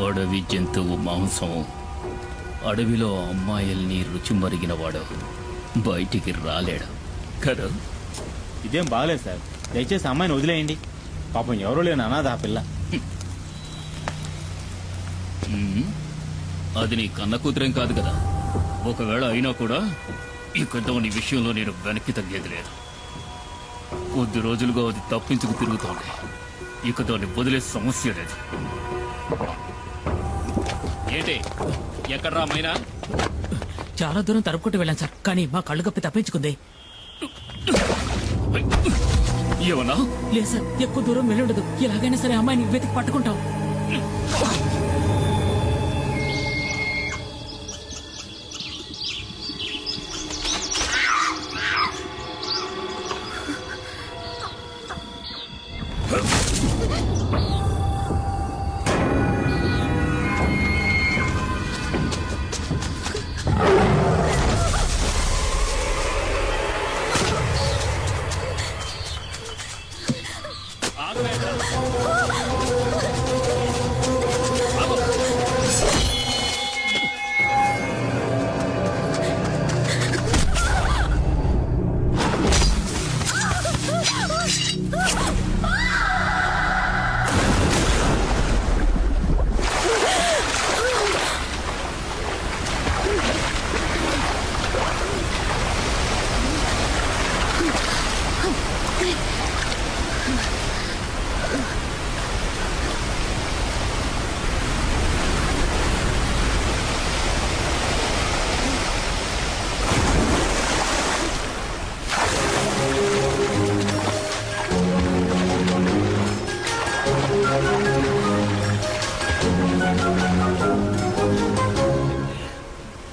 అడవి జంతువు మాంసం, అడవిలో అమ్మాయిల్ని రుచి మరిగినవాడు బయటికి రాలేడు కదా. ఇదేం బాగలేదు సార్. దయచేసి అమ్మాయిని వదిలేయండి. పాపం ఎవరో లేని అనాథ ఆ పిల్ల. అది నీ కన్న కూతురేం కాదు కదా. ఒకవేళ అయినా కూడా ఇక నీ విషయంలో నేను వెనక్కి తగ్గేది లేదు. కొద్ది రోజులుగా అది తప్పించుకు తిరుగుతోంది. ఇక దాన్ని వదిలే సమస్య లేదు. ఏంటి ఎక్కడ్రా మైనా? చాలా దూరం తరుపుకుంటూ వెళ్ళాను సార్, కానీ మా కళ్ళు కప్పి తప్పించుకుంది. ఏమన్నా? లేదు సార్, ఎక్కువ దూరం వెళ్ళుండదు. ఎలాగైనా సరే అమ్మాయిని వెతికి పట్టుకుంటాం.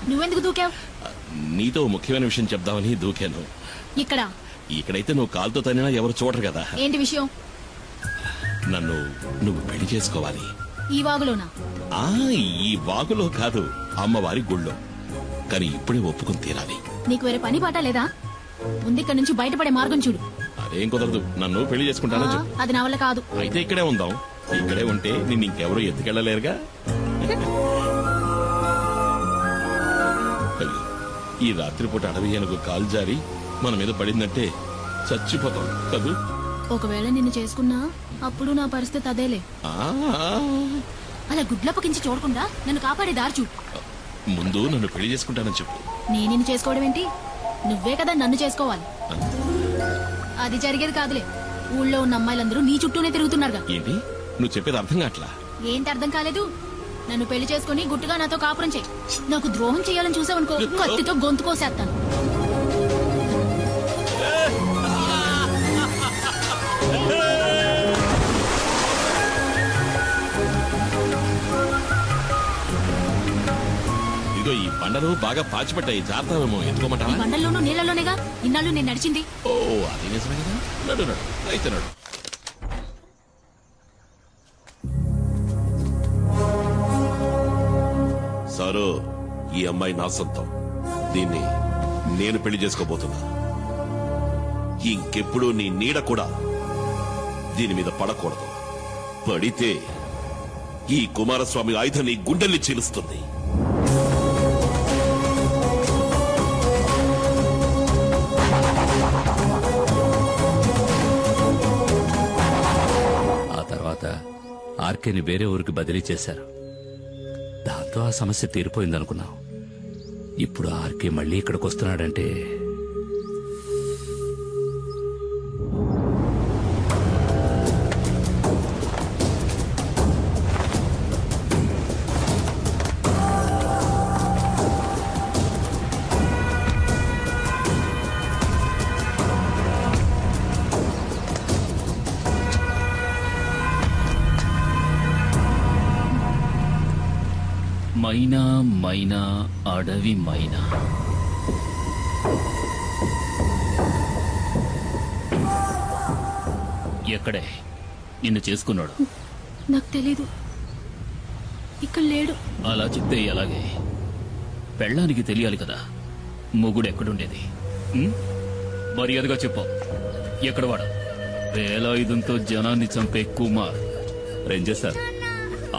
నువ్వెందుకు దూకావు? నీతో ముఖ్యమైన విషయం చెప్దామని దూకాను. ఇక్కడ ఇక్కడైతే నువ్వు కాలుతో తనినా ఎవరు చూడరు కదా. ఏంటి విషయం? నన్ను నువ్వు పెళ్లి చేసుకోవాలి. ఈ వాగులోనా? ఆ ఈ వాగులో కాదు, అమ్మవారి గుళ్ళో. కానీ ఇప్పుడే ఒప్పుకుని తీరాలి. నీకు వేరే పని పాట లేదా? ముందిక్కడి నుంచి బయటపడే మార్గం చూడు. అదేం కుదరదు. నన్ను పెళ్లి చేసుకుంటానని చెప్పు. అది నా వల్ల కాదు. అయితే ఇక్కడే ఉందాం. ఇక్కడే ఉంటే నిన్ను ఇంకెవరూ ఎత్తుకెళ్ళలేరుగా. ఈ రాత్రిపూట అడవి ఏనుగు కాలు జారి మన మీద పడిందంటే చచ్చిపోతాం కదూ. ఒకవేళ నిన్ను చేసుకున్నా అప్పుడు నా పరిస్థితి అదేలే. అలా గుడ్లప్పకించి చూడకుండా నన్ను కాపాడే దారి చూడు. ముందు నన్ను పెళ్లి చేసుకుంటానని చెప్పు. నేను నిన్ను చేసుకోవడం ఏంటి? నువ్వే కదా నన్ను చేసుకోవాలి. అది జరిగేది కాదులే. ఊళ్ళో ఉన్న అమ్మాయిలందరూ నీ చుట్టూనే తిరుగుతున్నారుగా. ఏంటి నువ్వు చెప్పేది అర్థం కావట్లా? ఏంటి అర్థం కాలేదు? నన్ను పెళ్లి చేసుకుని గుట్టుగా నాతో కాపురం చేయి. నాకు ద్రోహం చేయాలని చూసావనుకో, కత్తితో గొంతు కోసేస్తాను. ఇదిగో ఈ బండలు బాగా పాచిపట్టాయి, జాగ్రత్తమేమో. ఎత్తుకోమంటావా? ఈ బండల్లోనూ నీళ్లలోనేగా ఇన్నాళ్ళు నేను నడిచింది. ఓ అది నిజమే కదా. నడు నడు అయితే నడు. సారు, ఈ అమ్మాయి నా సొంతం. దీన్ని నేను పెళ్లి చేసుకోబోతున్నా. ఇంకెప్పుడు నీ నీడ కూడా దీని మీద పడకూడదు. పడితే ఈ కుమారస్వామి ఆయుధం నీ గుండెల్ని చీలుస్తుంది. ఆ తర్వాత ఆర్కేని వేరే ఊరికి బదిలీ చేశారు. దాంతో ఆ సమస్య తీరిపోయిందనుకున్నాం. ఇప్పుడు ఆర్కే మళ్ళీ ఇక్కడికి వస్తున్నాడంటే మైనా మైనా అడవి మైనా. ఎక్కడే నిన్ను చేసుకున్నాడు? నాకు తెలీదు. ఇక్కడ లేడు. అలా చెప్తే ఎలాగే? పెళ్ళానికి తెలియాలి కదా మొగుడు ఎక్కడుండేది. మర్యాదగా చెప్పు, ఎక్కడ వాడు? వేలాయుధంతో జనాన్ని చంపే కుమార్. రేంజర్ సార్,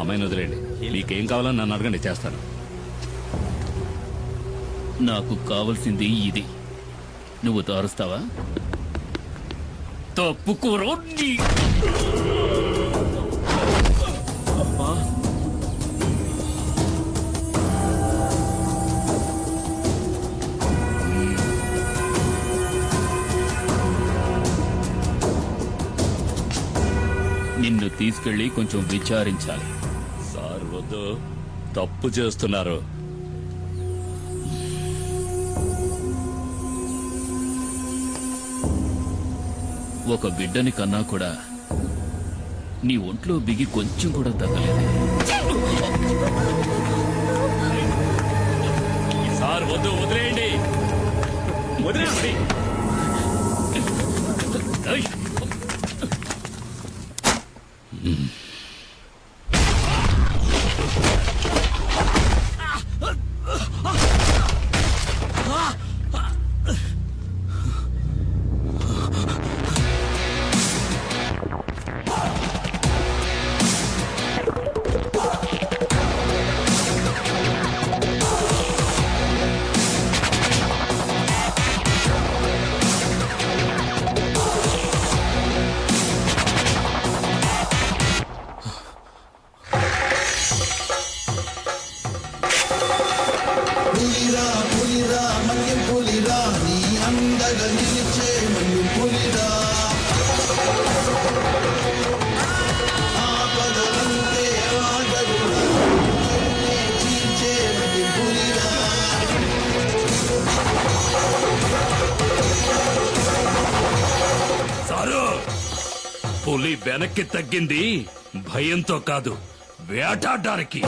అమ్మాయిని వదిలేండి. మీకేం కావాలని నన్ను అడగండి, చేస్తాను. నాకు కావలసింది ఇది. నువ్వు తారుస్తావా? తప్పుకోరో నిన్ను తీసుకెళ్లి కొంచెం విచారించాలి. సార్ వద్దు, తప్పు చేస్తున్నారు. ఒక బిడ్డని కన్నా కూడా నీ ఒంట్లో బిగి కొంచెం కూడా తగ్గలేదు. సార్ వద్దు, వదిలేయండి. వదిలేయండి. పులిరా పులిరా మన్యం పులిరా నీ అందగా నిలిచే మన్యం పులిరా ఆపదలంటే ఆగరురా చీల్చే మన్యం పులిరా సారు, పులి వెనక్కి తగ్గింది భయంతో కాదు, వేటాడడానికి.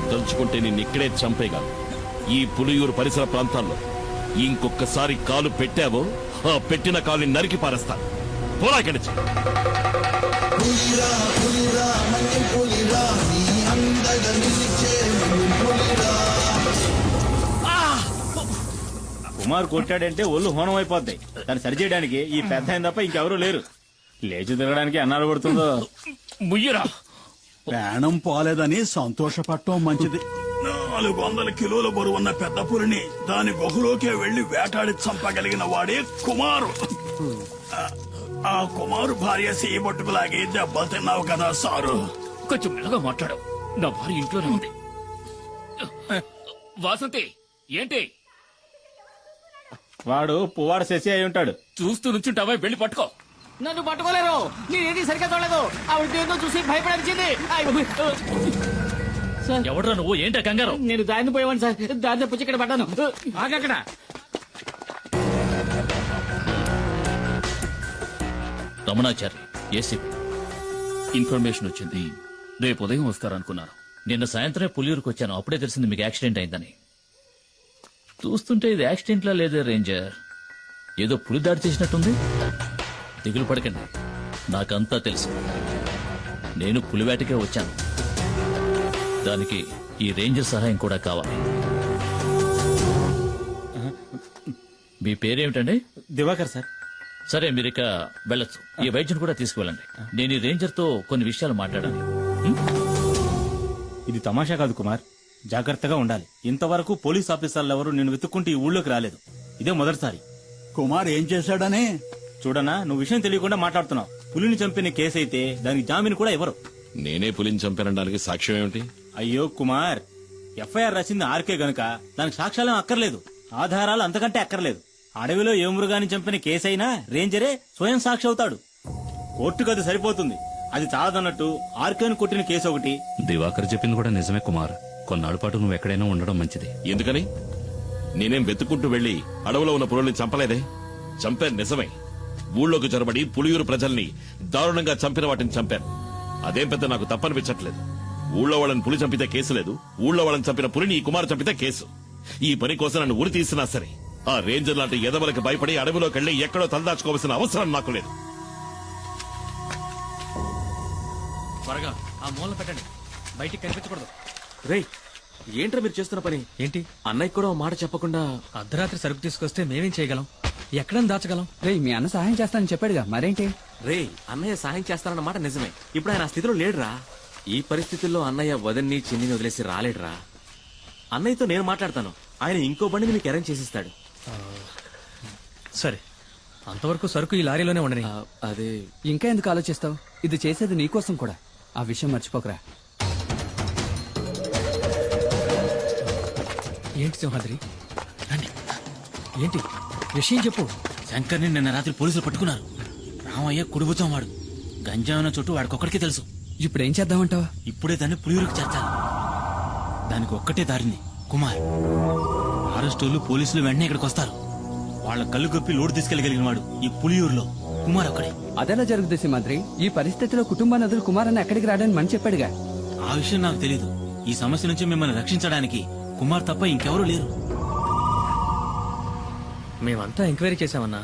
తలుచుకుంటే నిన్నిక్కడే చంపేయగలను. ఈ పులియూరు పరిసర ప్రాంతాల్లో ఇంకొకసారి కాలు పెట్టావో ఆ పెట్టిన కాలుని నరికి పారేస్తాను. పోరా ఇక్కడి నుంచి. పులిరా పులిరా మన్యం పులిరా నీ అందగా నిలిచే మన్యం పులిరా. కుమార్ కొట్టాడంటే ఒళ్ళు హోనం అయిపోద్ది. దాన్ని సరిచేయడానికి ఈ పెద్ద ఆయన తప్ప ఇంకెవరూ లేరు. లేచి తిరగడానికి అన్నాడు పడుతుందో. ముయ్యరా ప్రాణం పోలేదని సంతోషపడటం మంచిది. 400 కిలోల బరువున్న పెద్ద పులిని దాని గుహలోకే వెళ్లి వేటాడి చంపగలిగిన వాడే కుమారు. ఆ కుమారు భార్య సీబొట్టుకులాగి దెబ్బలు తిన్నావు కదా సారు. కొంచెం మెల్లగా మాట్లాడు. నా భార్య ఇంట్లోనే ఉంది. వాసంతి ఏంటి? వాడు పువ్వాడు శశి అయి ఉంటాడు. చూస్తూ నుంచుంటావా? వెళ్ళి పట్టుకో. నన్ను పట్టుకోలేరు. నేనేది సరిగ్గా చూడలేదు. ఆవిడ దేన్నో చూసి భయపడాల్సింది. ఎవడ్రా నువ్వు? ఏంటా కంగారు? నేను దారిని పోయేవాడిని సార్. దారిని పుచ్చి ఇక్కడ పడ్డాను. ఆగక్కడ. రమణాచారి ఏసీపీ ఇన్ఫర్మేషన్ వచ్చింది. రేపు ఉదయం వస్తారనుకున్నాను. నిన్న సాయంత్రం పులియూరుకు వచ్చాను. అప్పుడే తెలిసింది మీకు యాక్సిడెంట్ అయిందని. చూస్తుంటే ఇది యాక్సిడెంట్ లా లేదే రేంజర్. ఏదో పులి దాడి చేసినట్టుంది. దిగులు పడకండి, నాకంతా తెలుసు. నేను పులివేటకే వచ్చాను. దానికి ఈ రేంజర్ సహాయం కూడా కావాలి. మీ పేరేమిటండి? దివాకర్ సార్. సరే, మీరిక వెళ్ళొచ్చు. ఈ వైద్యుని కూడా తీసుకువెళ్ళండి. నేను ఈ రేంజర్ తో కొన్ని విషయాలు మాట్లాడాలి. ఇది తమాషా కాదు కుమార్, జాగ్రత్తగా ఉండాలి. ఇంతవరకు పోలీస్ ఆఫీసర్లు ఎవరు నేను వెతుక్కుంటే ఈ ఊళ్ళోకి రాలేదు. ఇదే మొదటిసారి. కుమార్ ఏం చేశాడని? చూడనా, నువ్వు విషయం తెలియకుండా మాట్లాడుతున్నావు. పులిని చంపిన కేసు అయితే దానికి జామీన్ కూడా ఎవరు? నేనే పులిని చంపానడానికి సాక్ష్యం ఏమిటి? అయ్యో కుమార్, ఎఫ్ఐఆర్ రాసింది ఆర్కే గనుక దానికి సాక్ష్యాలేం అక్కర్లేదు, ఆధారాలు అంతకంటే అక్కర్లేదు. అడవిలో ఏ మృగాన్ని చంపిన కేసైనా రేంజరే స్వయం సాక్షి అవుతాడు. కోర్టుకు అది సరిపోతుంది. అది చాలదన్నట్టు ఆర్కేను కొట్టిన కేసు ఒకటి. దివాకర్ చెప్పింది కూడా నిజమే కుమార్. కొన్నాళ్ళ పాటు నువ్వు ఎక్కడైనా ఉండడం మంచిది. ఎందుకని? నేనేం వెతుక్కుంటూ వెళ్లి అడవిలో ఉన్న పులుల్ని చంపలేదే. చంపాను నిజమే. ఊళ్ళోకి చొరబడి పులియూరు ప్రజల్ని దారుణంగా చంపిన వాటిని చంపాను. అదేం పెద్ద నాకు తప్పనిపించట్లేదు. ఊళ్ళో వాళ్ళని పులి చంపితే కేసు లేదు, ఊళ్ళో వాళ్ళని చంపిన పులిని ఈ కుమారు చంపితే కేసు. ఈ పని కోసం నన్ను ఉరి తీసినా సరే ఆ రేంజర్ లాంటి ఎదవలకి భయపడి అడవిలోకి వెళ్లి ఎక్కడో తలదాచుకోవాల్సిన అవసరం నాకు లేదు. త్వరగా ఆ మూల పెట్టండి, బయటికి కనిపించకూడదు. రేయ్, ఏంట్రా మీరు చేస్తున్న పని? ఏంటి? అన్నయ్య కూడా ఓ మాట చెప్పకుండా అర్ధరాత్రి సరుకు తీసుకొస్తే మేమేం చేయగలం? ఎక్కడని దాచగలం? రేయ్, మీ అన్న సహాయం చేస్తానని చెప్పాడుగా, మరేంటి? రేయ్, అన్నయ్య సహాయం చేస్తారన్న మాట నిజమే. ఇప్పుడు ఆయన ఆ స్థితిలో లేడురా. ఈ పరిస్థితుల్లో అన్నయ్య వదన్ని చిన్నిని వదిలేసి రాలేడురా. అన్నయ్యతో నేను మాట్లాడతాను. ఆయన ఇంకో బండిని మీకు అరేంజ్ చేసిస్తాడు. సరే, అంతవరకు సరుకు ఈ లారీలోనే ఉండని. అదే ఇంకా ఎందుకు ఆలోచిస్తావు? ఇది చేసేది నీకోసం కూడా. ఆ విషయం మర్చిపోకరా. ఏంటి సింహాద్రి? రండి. ఏంటి విషయం చెప్పు. శంకర్ని నిన్న రాత్రి పోలీసులు పట్టుకున్నారు. రామయ్య కుడిబుచ్చం వాడు. గంజాయిన చుట్టూ వాడికొక్కడికే తెలుసు. ఇప్పుడు ఏం చేద్దామంటావా? ఇప్పుడే దాన్ని పులియూరుకి చేర్చాలి. దానికి ఒక్కటే దారింది, కుమార్. అరెస్టోళ్ళు పోలీసులు వెంటనే ఇక్కడికి వస్తారు. వాళ్ళ కళ్ళు కప్పి లోడు తీసుకెళ్లగలిగిన వాడు ఈ పులియూరులో కుమార్ ఒక్కడే. అదెలా జరుగుతుంది సింహాద్రి? ఈ పరిస్థితిలో కుటుంబాన్ని వదిలి కుమార్ అన్న ఎక్కడికి రాడని మని చెప్పాడుగా. ఆ విషయం నాకు తెలీదు. ఈ సమస్య నుంచి మిమ్మల్ని రక్షించడానికి కుమార్ తప్ప ఇంకెవరూ లేరు. మేమంతా ఎంక్వైరీ చేశామన్నా.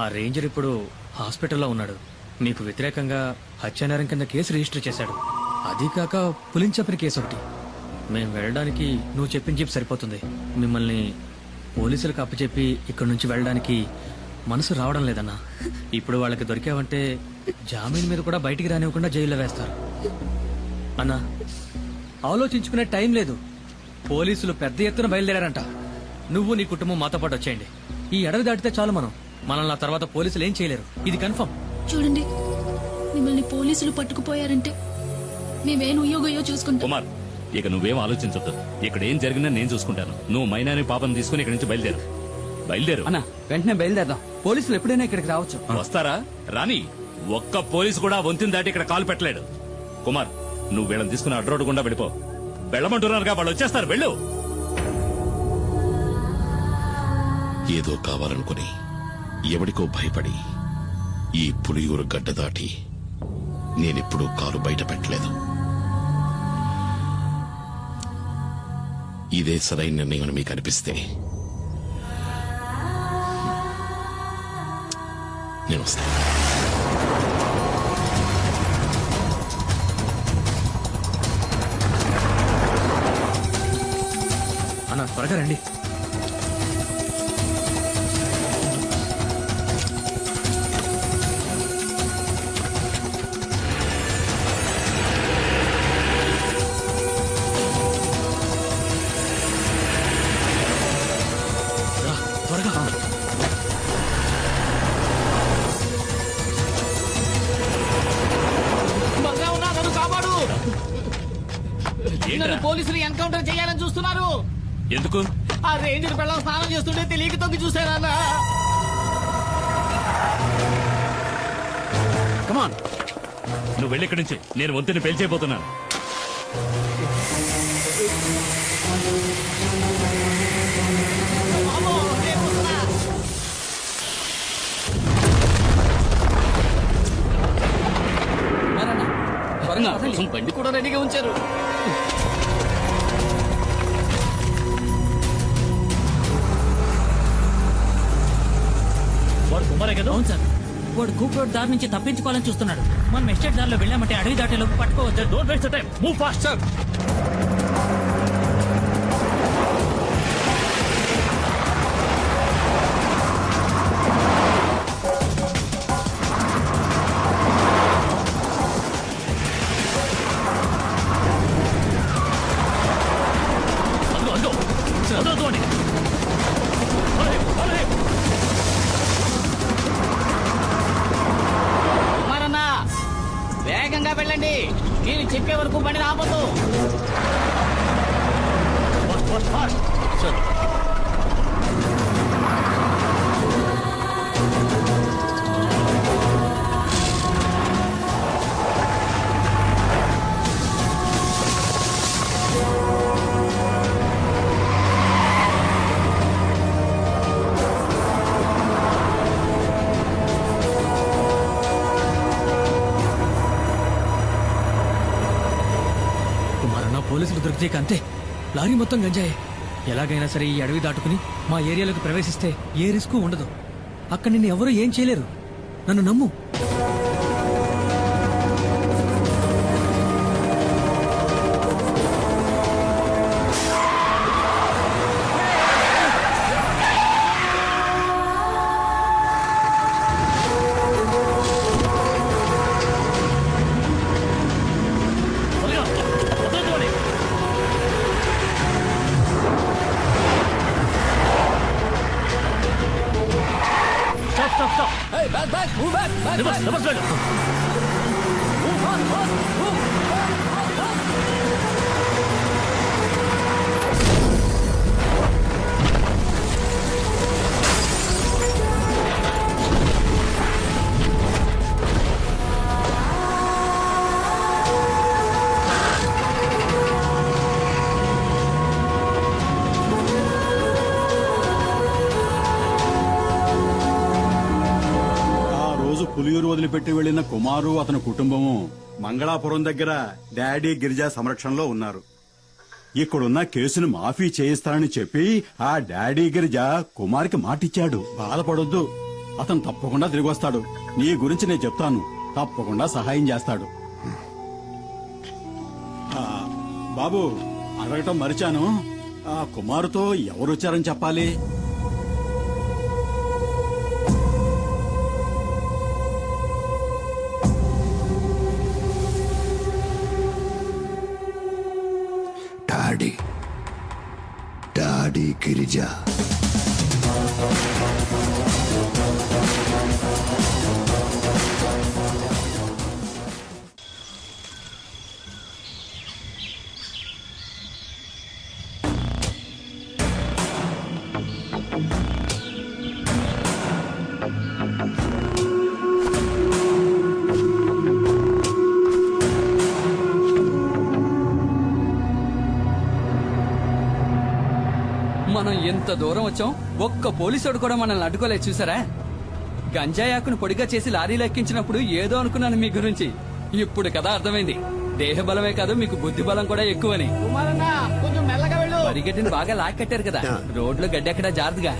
ఆ రేంజర్ ఇప్పుడు హాస్పిటల్లో ఉన్నాడు. మీకు వ్యతిరేకంగా హత్యానేరం కింద కేసు రిజిస్టర్ చేశాడు. అది కాక పులిని చంపిన కేసు ఒకటి. మేం వెళ్ళడానికి నువ్వు చెప్పిన జీప్ సరిపోతుంది. మిమ్మల్ని పోలీసులకు అప్పచెప్పి ఇక్కడి నుంచి వెళ్ళడానికి మనసు రావడం లేదన్నా. ఇప్పుడు వాళ్ళకి దొరికావంటే జామీన్ మీద కూడా బయటికి రానివ్వకుండా జైల్లో వేస్తారు. అన్నా, ఆలోచించుకునే టైం లేదు. పోలీసులు పెద్ద ఎత్తున బయలుదేరారంట. నువ్వు నీ కుటుంబం మాతో పాటు వచ్చేయండి. ఈ అడవి దాటితే చాలు మనల్ని ఆ తర్వాత పోలీసులు ఏం చేయలేరు. ఇది కన్ఫర్మ్. చూడండి, మిమ్మల్ని పోలీసులు పట్టుకుపోయారంటే మేమేం ఉయ్యోగయ్యో చూసుకుంటాం. కుమార్, ఇక నువ్వేం ఆలోచించొద్దు. ఇక్కడ ఏం జరిగిందో నేను చూసుకుంటాను. నువ్వు మైనాని పాపను తీసుకుని ఇక్కడి నుంచి బయలుదేరు. అన్న, వెంటనే బయలుదేరదాం. పోలీసులు ఎప్పుడైనా ఇక్కడికి రావచ్చు. వస్తారా? రాని. ఒక్క పోలీసు కూడా వంతిని దాటి ఇక్కడ కాలు పెట్టలేడు. కుమార్, నువ్వు వీళ్ళని తీసుకుని అడ్రోడ్ గుండా వెళ్ళిపో. వెళ్ళమంటున్నారుగా, వాళ్ళు వచ్చేస్తారు. వెళ్ళు. ఏదో కావాలనుకుని ఎవడికో భయపడి ఈ పులియూరు గడ్డ దాటి నేనెప్పుడూ కాలు బయట పెట్టలేదు. ఇదే సరైన నిర్ణయం మీకు అనిపిస్తే నేను వస్తాను. అన్న, త్వరగా రండి. నన్ను పోలీసులు ఎన్కౌంటర్ చేయాలని చూస్తున్నారు. ఎందుకు? ఆ రేంజర్ పిల్లలు స్నానం చేస్తుంటే తెలియక తొంగి చూసానన్నా. కమాన్, నువ్వు వెళ్ళి ఇక్కడి నుంచి. నేను వంతుని పేల్చేయబోతున్నాను. నా కోసం బండి కూడా రెడీగా ఉంచారు. వాడు కుమారే కదా? అవును సార్, వాడు కూప్ రోడ్ దారి నుంచి తప్పించుకోవాలని చూస్తున్నాడు. మనం ఎస్టేట్ దారిలో వెళ్ళామంటే అడవి దాటేలోపు పట్టుకోవచ్చు. Don't waste time, move fast sir. కుమారన్నా, వేగంగా వెళ్ళండి. నేను చెప్పే వరకు బండి ఆపొద్దు. పోలీసులు దొరికితే అంతే, లారీ మొత్తం గంజాయే. ఎలాగైనా సరే ఈ అడవి దాటుకుని మా ఏరియాలోకి ప్రవేశిస్తే ఏ రిస్క్ ఉండదు. అక్కడ నిన్ను ఎవరూ ఏం చేయలేరు. నన్ను నమ్ము. పులియూరు వదిలిపెట్టి వెళ్లిన కుమారు అతని కుటుంబము మంగళాపురం దగ్గర డాడీ గిరిజా సంరక్షణలో ఉన్నారు. ఇక్కడున్న కేసును మాఫీ చేయిస్తానని చెప్పి ఆ డాడీ గిరిజా కుమార్కి మాటిచ్చాడు. బాధపడొద్దు, అతను తప్పకుండా తిరిగి వస్తాడు. నీ గురించి నేను చెప్తాను, తప్పకుండా సహాయం చేస్తాడు. బాబు, అడగటం మరిచాను, ఆ కుమారుతో ఎవరొచ్చారని చెప్పాలి? డాడీ గిరిజా. మనం ఎంత దూరం వచ్చాం, ఒక్క పోలీసుడు కూడా మనల్ని అడ్డుకోలేదు. చూసారా, గంజాయాకును పొడిగా చేసి లారీలో ఎక్కించినప్పుడు ఏదో అనుకున్నాను మీ గురించి. ఇప్పుడు కదా అర్థమైంది, దేహ బలమే కాదు మీకు బుద్ధి బలం కూడా ఎక్కువని. కొంచెం మెల్లగా వెళ్ళు. పరిగెట్టిని బాగా లాక్కట్టారు కదా, రోడ్లు గడ్డెక్కడ జారుదుగా.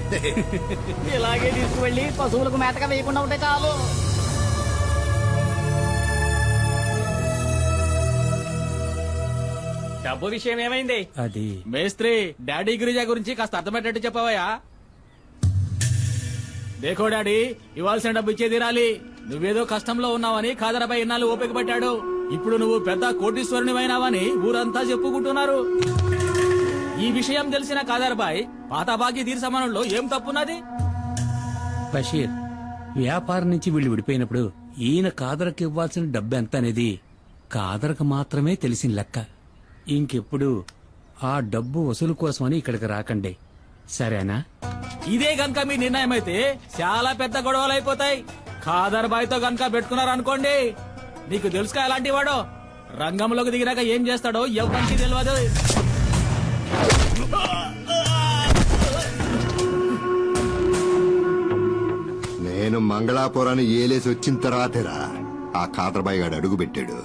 ఇలాగే తీసుకువెళ్ళి పశువులకు మేతగా వేయకుండా ఉంటే చాలు. డబ్బు విషయం ఏమైంది? అది మేస్త్రి, డాడీ గిరిజా గురించి కాస్త అర్థమయ్యేటట్టు చెప్పవయ్యా. దేఖో డాడీ, ఇవ్వాల్సిన డబ్బు ఇచ్చే తీరాలి. నువ్వేదో కష్టంలో ఉన్నావని ఖాదరపై ఇన్నాళ్ళు ఓపిక పట్టాడు. ఇప్పుడు నువ్వు పెద్ద కోటీశ్వరునివైనావని ఊరంతా చెప్పుకుంటున్నారు. ఈ విషయం తెలిసిన ఖాదర్బాయ్ పాత బాకీ తీరు సమానంలో ఏం తప్పున్నది? బషీర్, వ్యాపారం నుంచి వీళ్ళు విడిపోయినప్పుడు ఈయన కాదరకు ఇవ్వాల్సిన డబ్బు ఎంత అనేది కాదరకు మాత్రమే తెలిసిన లెక్క. ఇంకెప్పుడు ఆ డబ్బు వసూలు కోసమని ఇక్కడికి రాకండి, సరేనా? ఇదే గనక మీ నిర్ణయం అయితే చాలా పెద్ద గొడవలు అయిపోతాయి. ఖాదర్ బాయ్ తో గనక పెట్టుకున్నారనుకోండి, నీకు తెలుసుగా ఎలాంటి వాడో, రంగంలోకి దిగినాక ఏం చేస్తాడో ఎవరికి తెలియదు. నేను మంగళాపురాన్ని ఏలేసి వచ్చిన తర్వాతేరా ఆ కాదరబాయి గాడు అడుగు పెట్టాడు,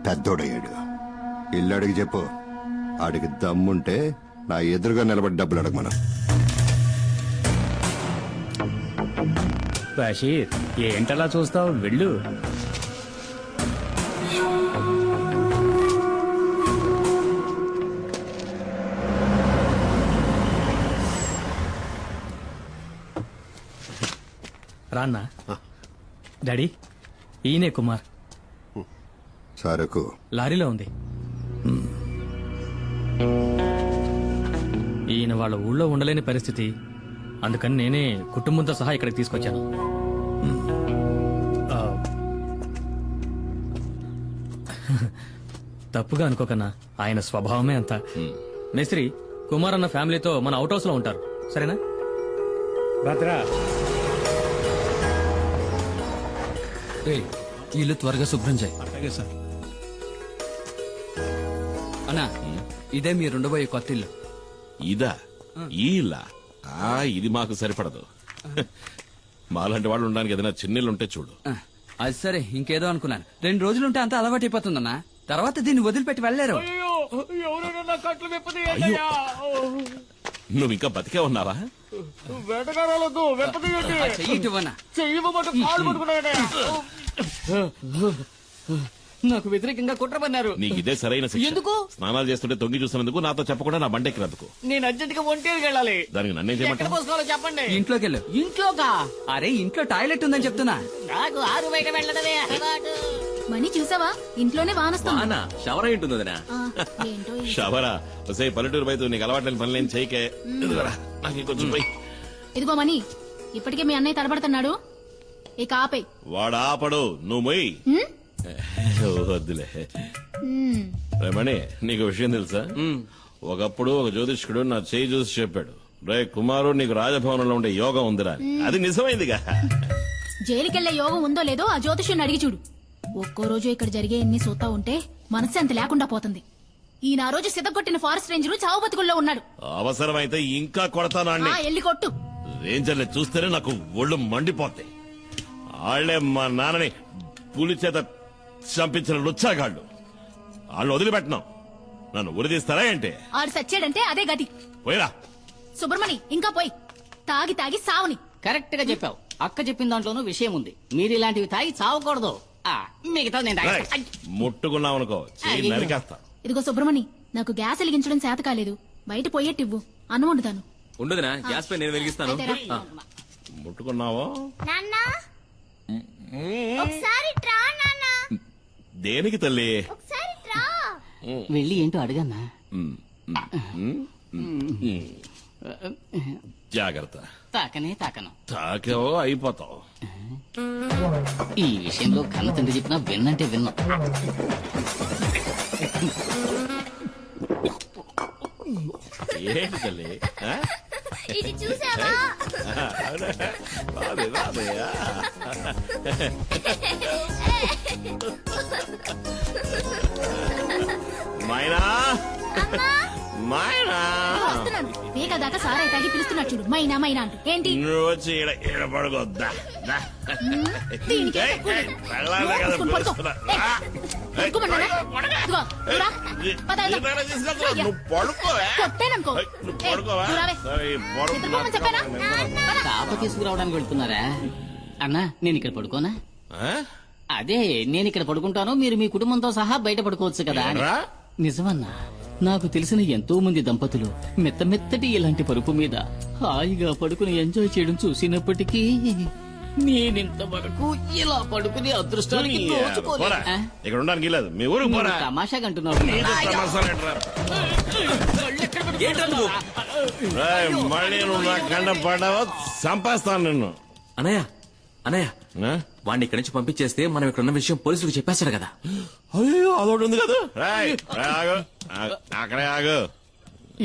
పెద్దోడయ్యాడు. ఇల్లు అడిగి చెప్పు, ఆడికి దమ్ముంటే నా ఎదురుగా నిలబడి డబ్బులు అడగమను. బషీర్, ఏంటలా చూస్తావు, వెళ్ళు. రాన్నా. డాడీ, ఈయనే కుమార్. సరకు లారీలో ఉంది. ఈయన వాళ్ళ ఊళ్ళో ఉండలేని పరిస్థితి, అందుకని నేనే కుటుంబంతో సహా ఇక్కడికి తీసుకొచ్చాను. ఆ, తప్పుగా అనుకోకన్నా, ఆయన స్వభావమే అంత. మేస్త్రి, కుమార్ అన్న ఫ్యామిలీతో మన అవుట్ హౌస్ లో ఉంటారు, సరేనా? భద్రా, ఇల్లు త్వరగా శుభ్రం చేయి. అలాగే సార్. అన్నా, ఇదే మీరు ఉండబోయే కొత్త ఇల్లు. ఇదా? ఈ ఇల్లా? ఇది మాకు సరిపడదు. మాలాంటి వాళ్ళు ఉండడానికి ఏదైనా చిన్నిల్లు ఉంటే చూడు. అది సరే, ఇంకేదో అనుకున్నాను. 2 రోజులుంటే అంతా అలవాటు అయిపోతుందన్నా, తర్వాత దీన్ని వదిలిపెట్టి వెళ్ళలేరు. నువ్వు ఇంకా బతికే ఉన్నావా? నాకు వ్యతిరేకంగా కుట్ర పన్నారు. నీకు ఇదే సరైన శిక్ష. ఎందుకు? స్నానాలు చేస్తుంటే తొంగి చూసినందుకు, నాతో చెప్పకుండా నా బండెక్కినందుకు. నేను అర్జెంట్ గా ఒంటేరుకి వెళ్ళాలి. దానికి నన్నేం చేయమంటావు? పోసుకోవాలో చెప్పండి. ఇంట్లోకి వెళ్ళు. ఇంట్లోకా? అరే, ఇంట్లో టాయిలెట్ ఉందని చెప్తున్నా. నాకు ఆరు బయట వెళ్ళడమే అలవాటు. మనీ చూసావా, ఇంట్లోనే వానొస్తుంది. షవర్ అయి ఉంటుంది వదినా. ఏంటో ఈ- షవరా? వసే పల్లెటూరు బయట నీకు అలవాట్లేని పనులేం చేయకే. ఇదిగోరా, నాకు ఇంకొంచెం పోయి. ఇదిగో మనీ, ఇప్పటికే మీ అన్నయ్య తడబడుతున్నాడు, ఇక ఆపే. వాడు ఆపడు, నువ్వు మొయ్యి. వద్దులే. రమణి, నీకు విషయం తెలుసా? ఒకప్పుడు ఒక జ్యోతిష్కుడు నా చేయి చూసి చెప్పాడు, రే కుమారు, నీకు రాజభవనంలో ఉండే యోగం ఉందిరా. అది నిజమైందిగా. జైలుకెళ్లే యోగం ఉందో లేదో ఆ జ్యోతిష్యుని అడిగి చూడు. ఒక్కో రోజు ఇక్కడ జరిగే ఎన్ని చూస్తా ఉంటే మనశ్శాంతి లేకుండా పోతుంది. ఈయన ఆ రోజు సిద్ధగొట్టిన ఫారెస్ట్ రేంజర్ చావు బతుకుల్లో ఉన్నాడు. అవసరమైతే ఇంకా కొడతాను. ఎల్లి కొట్టు. రేంజర్ని చూస్తేనే నాకు ఒళ్ళు మండిపోతాయి. వాళ్లే మా నాన్నని పులి చేత చంపించిన లుచ్చాగాళ్ళు. వాళ్ళు వదిలిపెట్టను. నన్ను ఉరిదీస్తారా ఏంటి? ఆడు సచ్చాడంటే అదే గతి. పోయిరా సుబ్రమణి, ఇంకా పోయి. తాగి తాగి సావుని. కరెక్ట్ గా చెప్పావు. అక్క చెప్పిన దాంట్లోనూ విషయం ఉంది. మీరు ఇలాంటివి తాగి చావకూడదు. మిగతా నేను తాగుతా. ముట్టుకున్నావనుకో చెయ్యి నరికేస్తా. ఇదిగో సుబ్రమణి, నాకు గ్యాస్ వెలిగించడం చేత కాలేదు. బయట పోయేట్టివ్వు, అన్నం వండుతాను. ఉండదునా, గ్యాస్ పై నేను వెలిగిస్తాను. ముట్టుకున్నావో? నాన్న ఒకసారి ట్రా నాన్న. దేనికి తల్లి? ఒకసారి ట్రా. వెళ్ళి ఏంటో అడగన్నా. జాగ్రత్త. తాకనే తాకను. తాకేవో అయిపోతావు. ఈ విషయంలో కన్న తండ్రి చెప్పినా విన్నంటే విన్నా. ఏంటి తల్లి? ఇది చూసావా? మైనా, మైనా, వేగ దాకా సారాయి తాగి పిలుస్తున్నా చూడు. మైనా మైనా అంటూ ఏంటి? నువ్వు వచ్చి ఈడ పడుకోద్దా? దీనికి వెళ్ళాలి కదా పిలుస్తున్నా. నువ్వు పడుకోవా? కొట్టేననుకో. నువ్వు పడుకోవా? తాప తీసుకురావడానికి వెళ్తున్నారా? అన్నా, నేను ఇక్కడ పడుకోనా? అదే, నేను ఇక్కడ పడుకుంటాను, మీరు మీ కుటుంబంతో సహా బయట పడుకోవచ్చు కదా. నిజమన్నా, నాకు తెలిసిన ఎంతో మంది దంపతులు మెత్తమెత్తటి ఇలాంటి పరుపు మీద హాయిగా పడుకుని ఎంజాయ్ చేయడం చూసినప్పటికీ నేనింతవరకు ఇలా పడుకుని అదృష్టానికి నోచుకోలేదు. ఇక్కడ ఉండడానికి లేదు. మీ ఊరు తమాషాగా అంటున్నావు. మళ్ళీ నువ్వు నా కండ పడ్డావో చంపేస్తాను నిన్ను. అనయ్య, అనయ్య, వాడిని ఇక్కడి నుంచి పంపించేస్తే మనం ఇక్కడ ఉన్న విషయం పోలీసులకు చెప్పేస్తాడు కదా. అయ్యో అదొకటి ఉంది కదా. అక్కడే ఆగు.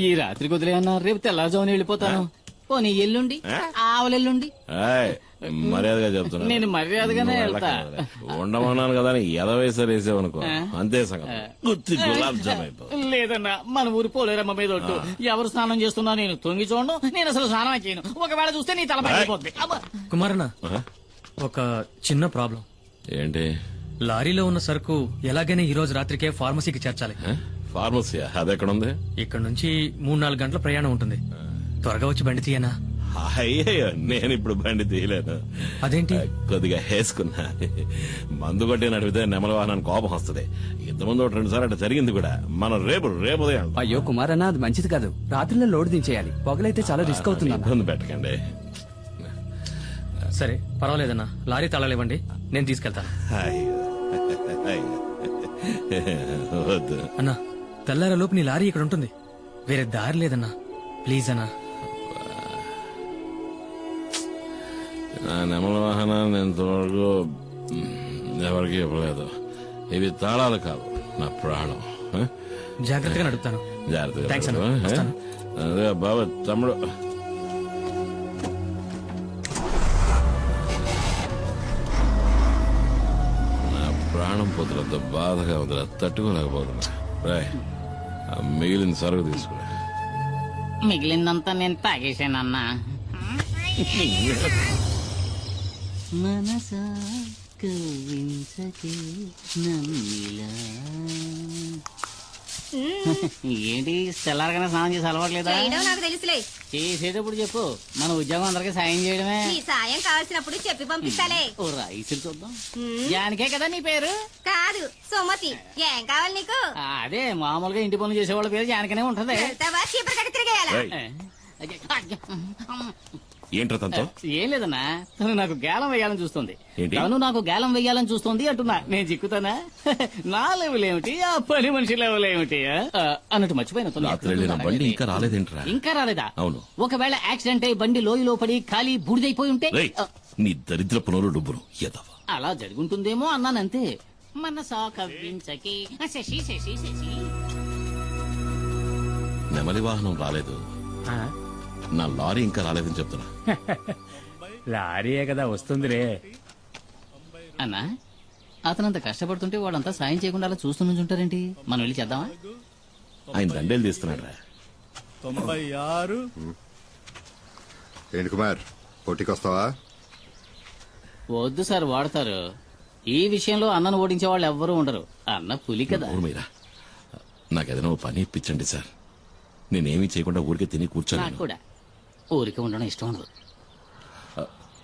ఈ రాత్రి కుదిరే అన్నా, రేపు తెల్లారుజామున వెళ్ళిపోతాను. పోనీ ఎల్లుండి, ఆవులెల్లుండి. మర్యాదగా చెప్తున్నా, నేను మర్యాదగానే వెళ్తా. ఉండమన్నాను కదా అని ఎదవేసారు వేసావనుకో, అంతే సంగతి. గుత్తి గులాబ్ జామ్ అయిపో. లేదన్నా, మన ఊరి పోలేరమ్మ మీద ఒట్టు. ఎవరు స్నానం చేస్తున్నా నేను తొంగి చూడను. నేను అసలు స్నానం చేయను. ఒకవేళ చూస్తే నీ తల పగిలిపోద్ది. కుమారన్న, ఒక చిన్న ప్రాబ్లం. ఏంటి? లారీలో ఉన్న సరుకు ఎలాగైనా ఈ రోజు రాత్రికే ఫార్మసీకి చేర్చాలి. ఫార్మసీ అది ఎక్కడ ఉంది? ఇక్కడ నుంచి 3-4 గంటల ప్రయాణం ఉంటుంది. త్వరగా వచ్చి బండి తీయనా? అయ్యో, నేను ఇప్పుడు బండి తీయలేను. అదేంటి? కొద్దిగా వేసుకున్నా. మందు కొట్టి నడిపితే నెమల వాహనానికి కోపం వస్తుంది. ఇంతకుముందు 2 సార్లు అట్లా జరిగింది కూడా. మనం రేపు ఉదయం. అయ్యో కుమారన్న, అది మంచిది కాదు. రాత్రిలో లోడ్ దించేయాలి. పొగలైతే చాలా రిస్క్ అవుతుంది. ఇబ్బంది పెట్టకండి. సరే పర్వాలేదన్నా, లారీ తాళాలివ్వండి, నేను తీసుకెళ్తాను. వద్దు అన్నా, తెల్లారలోపు నీ లారీ ఇక్కడ ఉంటుంది. వేరే దారి లేదన్నా, ప్లీజ్ అన్నా. నా నెమల వాహనాన్ని ఇంతవరకు ఎవరికి ఇవ్వలేదు. ఇవి తాళాలు కావు, నా ప్రాణం. జాగ్రత్తగా నడుపుతాను. థాంక్స్ అన్నా. జాగ్రత్తగా. వస్తాను. అదే బాబా, తమ్ముడు. నా ప్రాణం పోతులతో బాధగా వదిలే, తట్టుకోలేకపోతున్నా. రాయ్, మిగిలిన సరుకు తీసుకురా. మిగిలిందంతా నేను తాగేశానన్నా. మనసా కవ్వించకే నన్నిలా. ఏంటి తెల్లారగానే స్నానం చేసి అలవాట్లేదా? నాకు తెలుసులే. చేసేటప్పుడు చెప్పు, మన ఉద్యోగం అందరికీ సాయం చేయడమే. నీ సాయం కావాల్సినప్పుడు చెప్పి పంపిస్తాలే. ఓ రైసులు చూద్దాం. జానికే కదా నీ పేరు? కాదు, సుమతి. ఏం కావాలి నీకు? అదే మామూలుగా ఇంటి పనులు చేసేవాళ్ళ పేరు జానికనే ఉంటది. చీపురు కట్టి తిరిగేయాలా? ఏంట్రా తనతో? ఏం లేదన్నా, తను నాకు గేలం వేయాలని చూస్తుంది. ఏంటి? తను నాకు గేలం వేయాలని చూస్తుంది అంటున్నా. నేను చిక్కుతానా? నా లెవెల్ ఏమిటి, ఆ పని మనిషి లెవెల్ ఏమిటి అన్నట్టు మర్చిపోయిన. రాత్రి వెళ్ళిన బండి ఇంకా రాలేదేంట్రా? ఇంకా రాలేదా? అవును. ఒకవేళ యాక్సిడెంట్ అయి బండి లోయలో పడి ఖాళీ బూడిదైపోయి ఉంటే? రేయ్, నీ దరిద్ర పునరు డబ్బును ఎదవ. అలా జరుగుంటుందేమో అన్నానంతే. మనసా కవ్వించకి శశి శశి శశి. నెమలి వాహనం రాలేదు, నా లారీ ఇంకా రాలేదని చెప్తున్నా. లారీయే కదా వస్తుందిరే. అన్నా, అతనంత కష్టపడుతుంటే వాళ్ళంతా సాయం చేయకుండా అలా చూస్తూ నుంచుంటారేంటి? మనం వెళ్ళి చేద్దామా? ఆయన దండేలు తీస్తున్నాడు రా. 96. ఏంటి కుమార్, పోటీకొస్తావా? వద్దు సార్, వాడతారు. ఈ విషయంలో అన్నను ఓడించే వాళ్ళు ఎవ్వరూ ఉండరు. అన్న పులి కదా. మీరా నాకేదైనా పని ఇప్పించండి సార్. నేనేమీ చేయకుండా ఊరికే తిని కూర్చోను. నాకు కూడా ఊరికే ఉండడం ఇష్టం ఉండదు.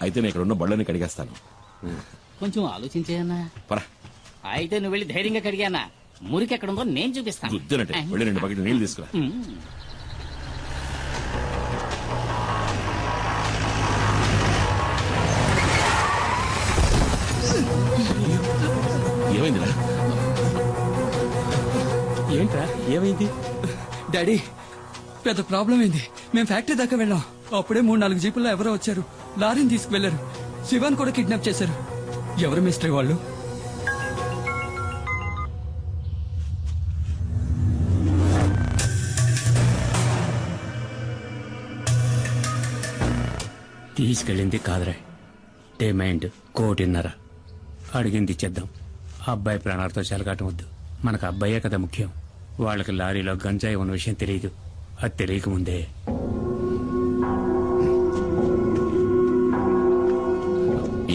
అయితే నేను ఇక్కడ ఉన్న బళ్ళని కడిగేస్తాను. కొంచెం ఆలోచించేయన్నా. అయితే నువ్వు వెళ్ళి ధైర్యంగా కడిగానా? మురికి ఎక్కడుందో నేను చూపిస్తాను. గుద్దినట్టే వెళ్ళి 2 బకెట్లు నీళ్ళు తీసుకురా. ఏమైందిరా? ఏంట్రా ఏమైంది? డాడీ, పెద్ద ప్రాబ్లం అయింది. మేము ఫ్యాక్టరీ దాకా వెళ్ళాం. అప్పుడే 3-4 జీపుల్లో ఎవరో వచ్చారు. లారీని తీసుకువెళ్లారు. శివాన్ కూడా కిడ్నాప్ చేశారు. ఎవరు మిస్టరీ వాళ్ళు? తీసుకెళ్ళింది కాదురా, డిమాండ్ 1.5 అడిగింది ఇచ్చేద్దాం. అబ్బాయి ప్రాణాలతో చెలగాటం వద్దు. మనకు అబ్బాయే కదా ముఖ్యం. వాళ్ళకి లారీలో గంజాయి ఉన్న విషయం తెలియదు. అది తెలియకముందే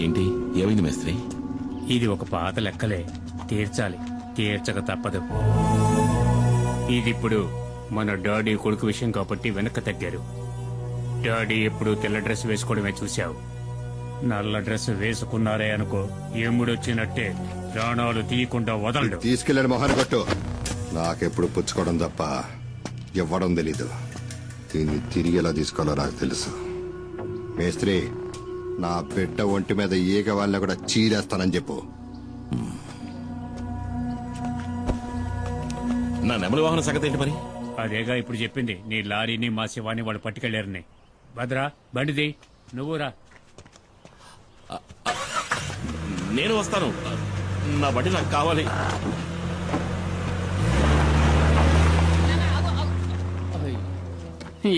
ఏంటి ఏమైంది మేస్త్రి? ఇది ఒక పాత లెక్కలే, తీర్చాలి. తీర్చక తప్పదు. ఇది ఇప్పుడు మన డాడీ కొడుకు విషయం కాబట్టి వెనక్కి తగ్గారు. డాడీ ఎప్పుడు తెల్ల డ్రెస్ వేసుకోవడమే చూశావు. నల్ల డ్రెస్ వేసుకున్నారే అనుకో, ఎముడొచ్చినట్టే ప్రాణాలు తీయకుండా వదలడు. తీసుకెళ్ళని మొహాన్ని కొట్టు. నాకెప్పుడు పుచ్చుకోవడం తప్ప ఇవ్వడం తెలీదు. దీన్ని తిరిగి ఎలా తీసుకోవాలో నాకు తెలుసు. మేస్త్రి, నా బిడ్డ ఒంటి మీద ఈగ వాళ్ళని కూడా చీరేస్తానని చెప్పు. నా నెమలి వాహన సంగతి ఏంటి మరి? అదేగా ఇప్పుడు చెప్పింది. నీ లారీని మా శివాని వాళ్ళు పట్టుకెళ్లారని. భద్రా, బండిది, నువ్వు రా. నేను వస్తాను. నా బండి నాకు కావాలి.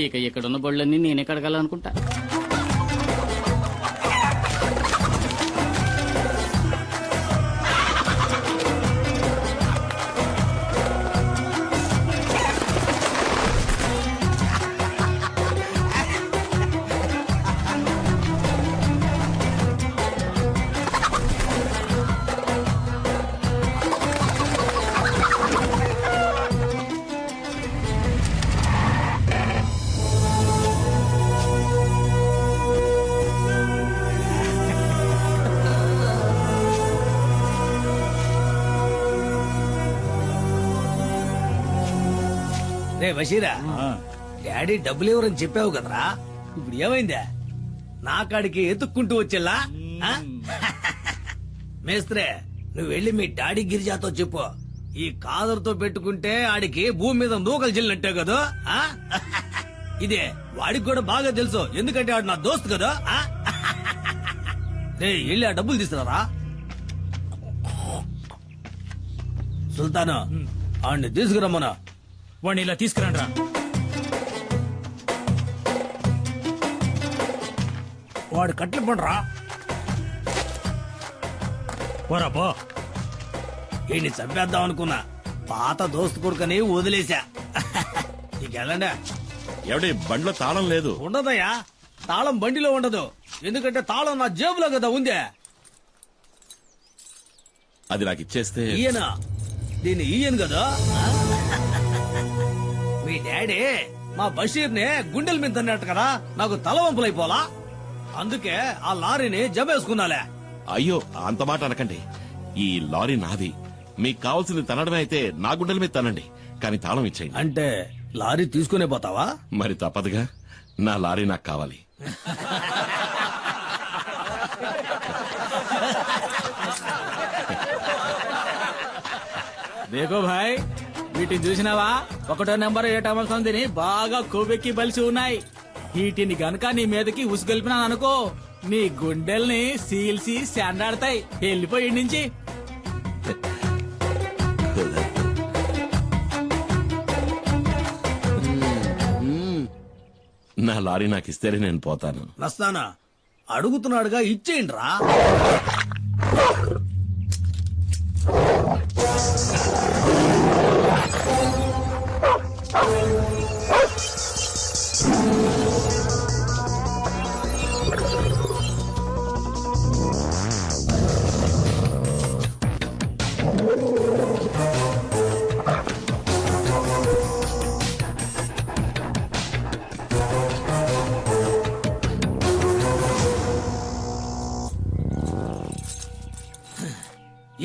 ఇక ఇక్కడున్న బళ్ళన్నీ నేనే కడగాలనుకుంటా. రే బషీరా, డాడీ డబ్బులు ఎవరని చెప్పావు కదరా, ఇప్పుడు ఏమైందా? నా కాడికి ఎత్తుక్కుంటూ వచ్చేలా? మేస్త్రే, నువ్వు వెళ్ళి మీ డాడీ గిరిజాతో చెప్పు, ఈ కాదరుతో పెట్టుకుంటే ఆడికి భూమి మీద నూకలు చెల్లినట్టే కదా. ఇదే వాడికి కూడా బాగా తెలుసు, ఎందుకంటే ఆడు నా దోస్తు కదా. రే వెళ్ళి ఆ డబ్బులు తీసుకురారా. సుల్తాను, ఆడిని తీసుకురమ్మనా. వాడిని ఇలా తీసుకురండి. వాడు కట్లు పండరా. పోరా పో. వీడిని చంపేద్దాం అనుకున్నా, పాత దోస్తు కొడుకని వదిలేశా. నీకెళ్ళండా. ఎవడి బండిలో తాళం లేదు. ఉండదయ్యా, తాళం బండిలో ఉండదు, ఎందుకంటే తాళం నా జేబులో కదా ఉందే. అది నాకు ఇచ్చేస్తే. ఈయన దీన్ని ఈయన కదా. మీ డాడీ మా బషీర్ ని గుండెల మీద తన్నట్టు కదా, నాకు తలవంపులైపోలా, అందుకే ఆ లారీని జమేసుకున్నాలే. అయ్యో అంత మాట అనకండి. ఈ లారీ నాది. మీకు కావాల్సింది తనడమే అయితే నా గుండెల మీద తనండి, కానీ తాళం ఇచ్చేయండి. అంటే లారీ తీసుకునే పోతావా? మరి తప్పదుగా, నా లారీ నాకు కావాలి. దేకో భాయ్, వీటిని చూసినావా? 1వ నెంబర్ 7వ సంధిని బాగా కొవ్వెక్కి బలిసి ఉన్నాయి. వీటిని గనక నీ మీదకి ఉసుగొల్పినాను అనుకో, నీ గుండెల్ని సీల్సి శాండాడతాయి. వెళ్ళిపోయి నుంచి. నా లారీ నాకు ఇస్తేనే నేను పోతాను. నస్తానా అడుగుతున్నాడుగా, ఇచ్చేయండి రా.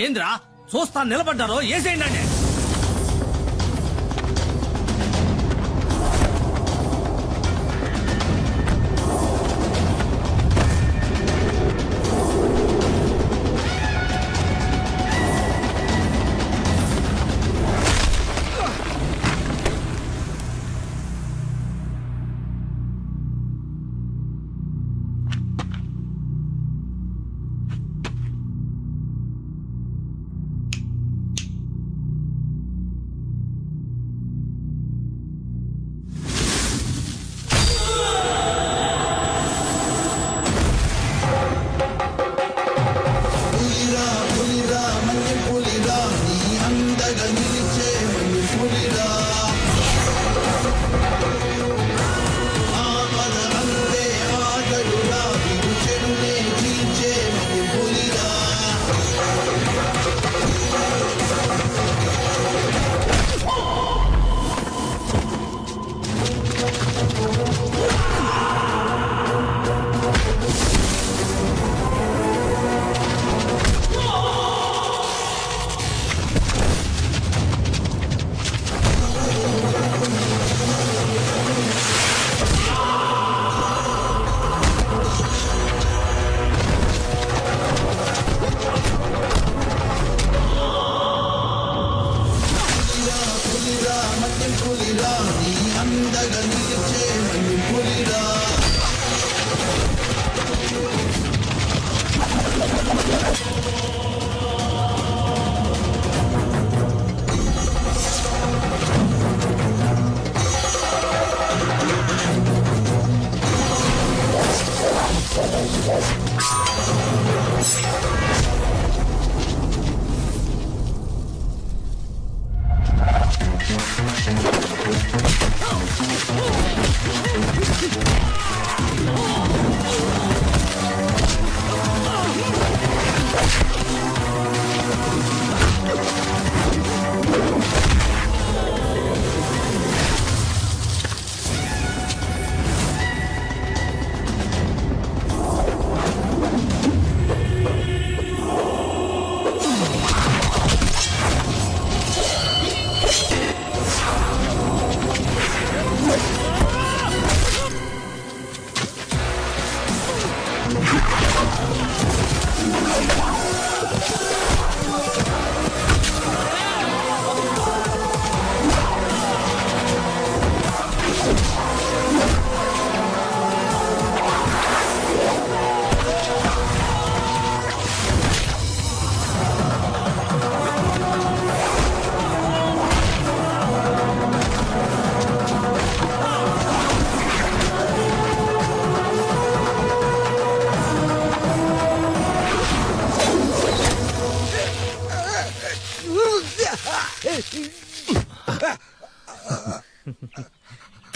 ఏంద్రా చూస్తా నిలబడ్డారో, ఏసేయండి.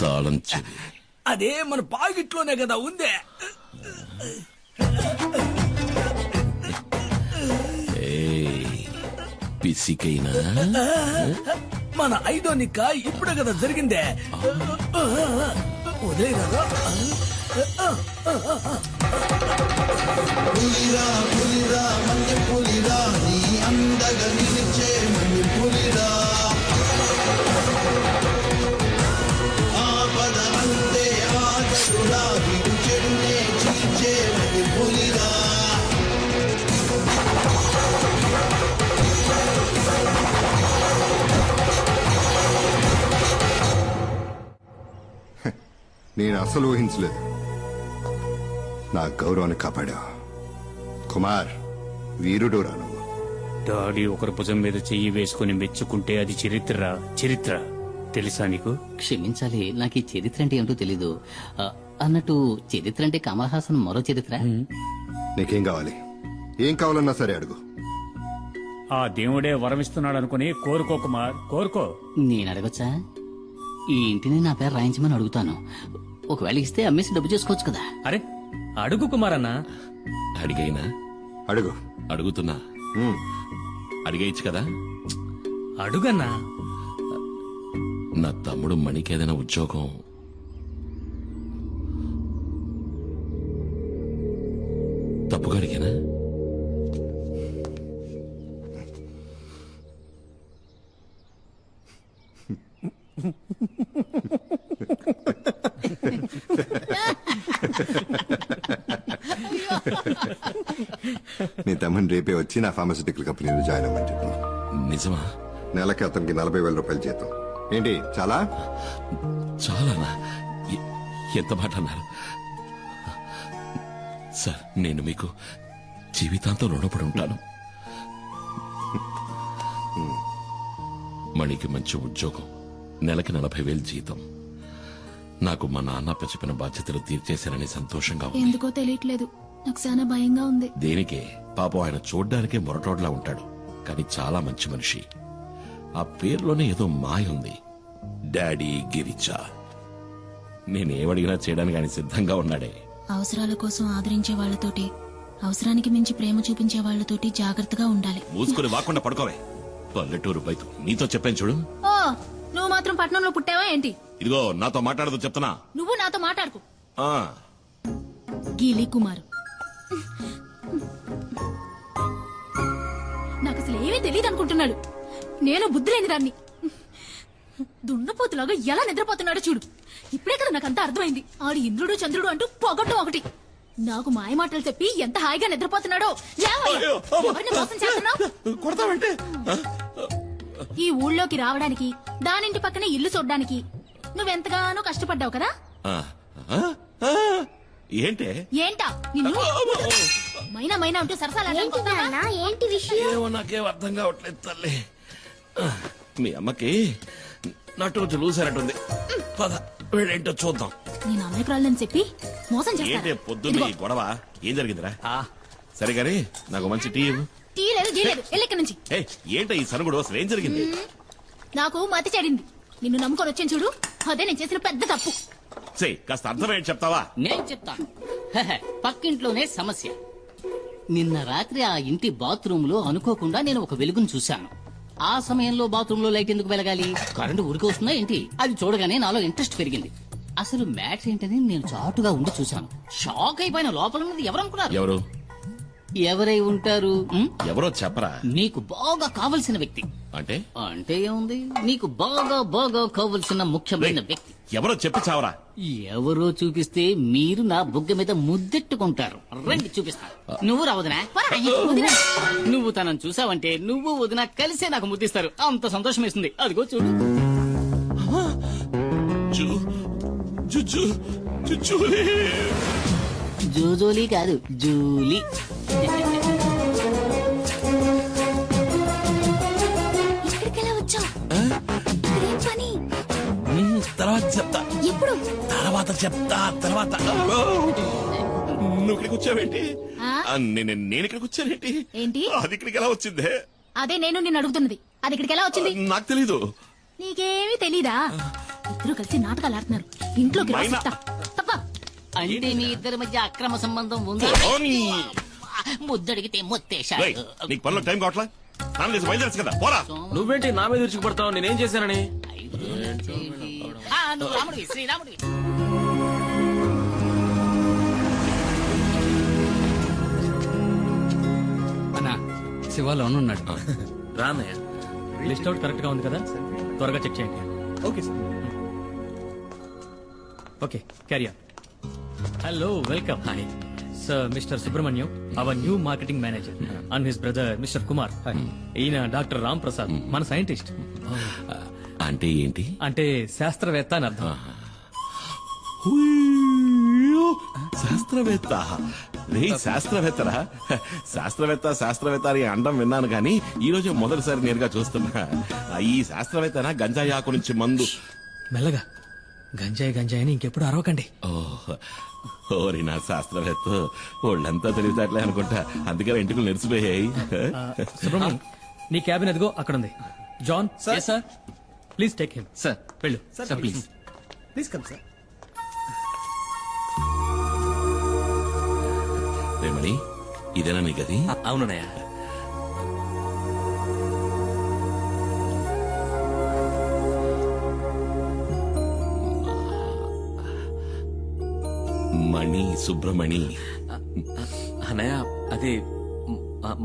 తాళం చెవి అదే మన పాకెట్లోనే కదా ఉందే. పిసికైనా మన 5వ నిక్క ఇప్పుడే కదా జరిగిందే. వదిలేరా పులిరా పులిరా మన్య పులిరా నీ అందగ నిలిచే మన్య పులిరా ఆపద అంతే ఆగడురా విడు చెడునే చీల్చే మన్య పులిరా నేను అసలు ఊహించలేదు. నా గౌరవాన్ని కాపాడా. కుమార్ వీరుడు రాను. డాడీ ఒకరి భుజం మీద చెయ్యి వేసుకుని మెచ్చుకుంటే అది చరిత్ర తెలుసా నీకు? క్షమించాలి, నాకు ఈ చరిత్ర అంటే ఏమిటో తెలీదు. అన్నట్టు చరిత్ర అంటే కమల్ హాసన్ మరో చరిత్ర. నీకేం కావాలి? ఏం కావాలన్నా సరే అడుగు. ఆ దేవుడే వరమిస్తున్నాడు అనుకుని కోరుకో కుమార్, కోరుకో. నేను అడగొచ్చా? ఈ ఇంటిని నా పేరు రాయించమని అడుగుతాను. ఒకవేళ ఇస్తే అమ్మేసి డబ్బు చేసుకోవచ్చు కదా. అరే అడుగు కుమార్ అన్న. అడిగైనా అడుగు. అడుగుతున్నా, అడిగేయచ్చు కదా. అడుగన్నా. నా తమ్ముడు మణికి ఏదైనా ఉద్యోగం తప్పుగా అడిగానా? నీ తమ్ముని రేపే వచ్చి నా ఫార్మసిటికల్ కంపెనీలో జాయిన్ అవ్వమని చెప్పు. నిజమా? నెలకి అతనికి 40,000 రూపాయలు జీతం. ఏంటి చాలా? చాలానా? ఎంత మాట అన్నారు సార్. నేను మీకు జీవితాంతం రుణపడి ఉంటాను. మణికి మంచి ఉద్యోగం, నెలకి 40,000 జీతం. నాకు మా నాన్న చెప్పిన బాధ్యతలు తీర్చేశానని సంతోషంగా ఉంది. ఎందుకో తెలియట్లేదు, నాకు చాలా భయంగా ఉంది. దేనికే? పాపం ఆయన చూడ్డానికే మొరటోడ్లా ఉంటాడు, కానీ చాలా మంచి మనిషి. ఆ పేరులోనే ఏదో మాయ ఉంది. డాడీ గిరిజా. నేనేమడిగినా చేయడానికి ఆయన సిద్ధంగా ఉన్నాడే. అవసరాల కోసం ఆదరించే వాళ్లతోటి, అవసరానికి మించి ప్రేమ చూపించే వాళ్లతోటి జాగ్రత్తగా ఉండాలి. మూసుకుని వాకుండా పడుకోవే. పల్లెటూరు బయట నీతో చెప్పాను చూడు. ఓ, నువ్వు మాత్రం పట్నంలో పుట్టావా ఏంటి? ఇదిగో నాతో మాట్లాడదు చెప్తున్నా. నువ్వు నాతో మాట్లాడుకు. ఆ, గీలి కుమారు, నాకు అసలు ఏమీ తెలియదు అనుకుంటున్నాడు. నేను బుద్ధి లేని దాన్ని. దున్నపోతులాగా ఎలా నిద్రపోతున్నాడో చూడు. ఇప్పుడే కదా నాకంతా అర్థమైంది. ఆడు ఇంద్రుడు చంద్రుడు అంటూ పొగట్టం ఒకటి. నాకు మాయ మాటలు చెప్పి ఎంత హాయిగా నిద్రపోతున్నాడో. లేవయ్యా, ఎవరిని మోసం చేస్తున్నావ్? ఈ ఊళ్ళోకి రావడానికి, దానింటి పక్కనే ఇల్లు చూడ్డానికి నువ్వెంతగానో కష్టపడ్డావు కదా. ఏంటే? ఏంటా నిన్ను మైనా మైనా అంటూ సరసాలా? ఏంటి విషయం? ఏమో నాకేం అర్థం కావట్లేదు తల్లి. మీ అమ్మకి నటు చూసారట్టుంది. పద వీళ్ళేంటో చూద్దాం. నేను అమాయకురాలని చెప్పి మోసం ఏంటే చేస్తాను. పొద్దున్న ఈ గొడవ? ఏం జరిగిందిరా? సరే గాని నాకు మంచి టీ ఇవ్వు. టీ లేదు, జీ లేదు, వెళ్ళి ఇక్కడి నుంచి. ఏయ్, ఏంటో ఈ సనుగుడు? అసలు ఏం జరిగింది? నాకు మతి చెడింది. నిన్ను నమ్ముకొని వచ్చాను చూడు, అదే నేను చేసిన పెద్ద తప్పు. కాస్త అర్థమేంటి చెప్తావా? నేను చెప్తాను. పక్కింట్లోనే సమస్య. నిన్న రాత్రి ఆ ఇంటి బాత్రూమ్ లో అనుకోకుండా నేను ఒక వెలుగును చూశాను. ఆ సమయంలో బాత్రూమ్ లో లైట్ ఎందుకు వెలగాలి? కరెంటు ఊరికి వస్తుందా ఏంటి? అది చూడగానే నాలో ఇంట్రెస్ట్ పెరిగింది. అసలు మ్యాటర్ ఏంటని నేను చాటుగా ఉండి చూశాను. షాక్ అయిపోయిన. లోపల ఉన్నది ఎవరనుకున్నారు? ఎవరు? ఎవరై ఉంటారు? ఎవరో చెప్పరా. నీకు బాగా కావలసిన వ్యక్తి. అంటే? అంటే ఏముంది, నీకు బాగా బాగా కావలసిన ముఖ్యమైన వ్యక్తి. ఎవరో చెప్పి చావరా. ఎవరో చూపిస్తే మీరు నా బుగ్గ మీద ముద్దెట్టుకుంటారు. రండి చూపిస్తాను. నువ్వు రా వదినా. నువ్వు తనను చూసావంటే నువ్వు వదినా కలిసే నాకు ముద్దిస్తారు. అంత సంతోషం వేస్తుంది. అదిగో చూడు. జూజోలీ కాదు, జూలీ. ఇక్కడికెలా వచ్చావు? ఇక్కడేం పని? తర్వాత చెప్తా. ఎప్పుడు? తర్వాత చెప్తా. తర్వాత నువ్వు ఇక్కడికి వచ్చావేంటి? నేను ఇక్కడికి వచ్చానేంటి? ఏంటి? అది ఇక్కడికి ఎలా వచ్చిందే? అదే నేను నిన్ను అడుగుతున్నది. అది ఇక్కడికి ఎలా వచ్చింది? నాకు తెలీదు. నీకేమీ తెలీదా? ఇద్దరు కలిసి నాటకాలు ఆడుతున్నారు. ఇంట్లోకి రా చెప్తా. తప్ప. అంటే మీ ఇద్దరి మధ్య అక్రమ సంబంధం ఉంది. ముద్దడిగితే రేయ్, మొత్తేశాడు. నీకు పనిలో టైం కావట్లా నాన్న లేచి బయలుదేరచ్చు కదా పోరా. నువ్వేంటి నా మీద విరుచుకుపడతావు? నేనేం చేశానని? నువ్వు రాముడివి, శ్రీరాముడివి. అన్నా శివ లోన్ ఉన్నాడు. రాన్నయ్య. లిస్ట్ అవుట్ కరెక్ట్ గా ఉంది కదా, త్వరగా చెక్ చేయండి. Okay sir. Okay, carry on. Hello, welcome. Hi sir, mister Subrahmanyam, our new marketing manager, and his brother mister Kumar. ఈయన డాక్టర్ రామ్ ప్రసాద్, మన సైంటిస్ట్. అంటే ఏంటి? అంటే శాస్త్రవేత్త అని అర్థం. శాస్త్రవేత్త? రే శాస్త్రవేత్తరా? శాస్త్రవేత్త అని అండం విన్నాను కానీ ఈ రోజు మొదటిసారి నేరుగా చూస్తున్నా. ఈ శాస్త్రవేత్తనా గంజాయి ఆకు నుంచి మందు? మెల్లగా, గంజాయి అని ఇంకెప్పుడు అరవకండి. ఓరి నా శాస్త్రవేత్త, వాళ్ళంతా తెలివితేటలే అనుకుంటా, అందుకని ఇంటికి నెరిసిపోయాయి. సుబ్రహ్మణ్యం, నీ క్యాబిన్ అదిగో అక్కడ ఉంది. John sir, please take him. Sir వెళ్ళు sir, please. Please come sir. Remani, ఇదేనా నీ గది? అవునన్నయ్య. మణి, సుబ్రమణి. అన్నయ్య, అది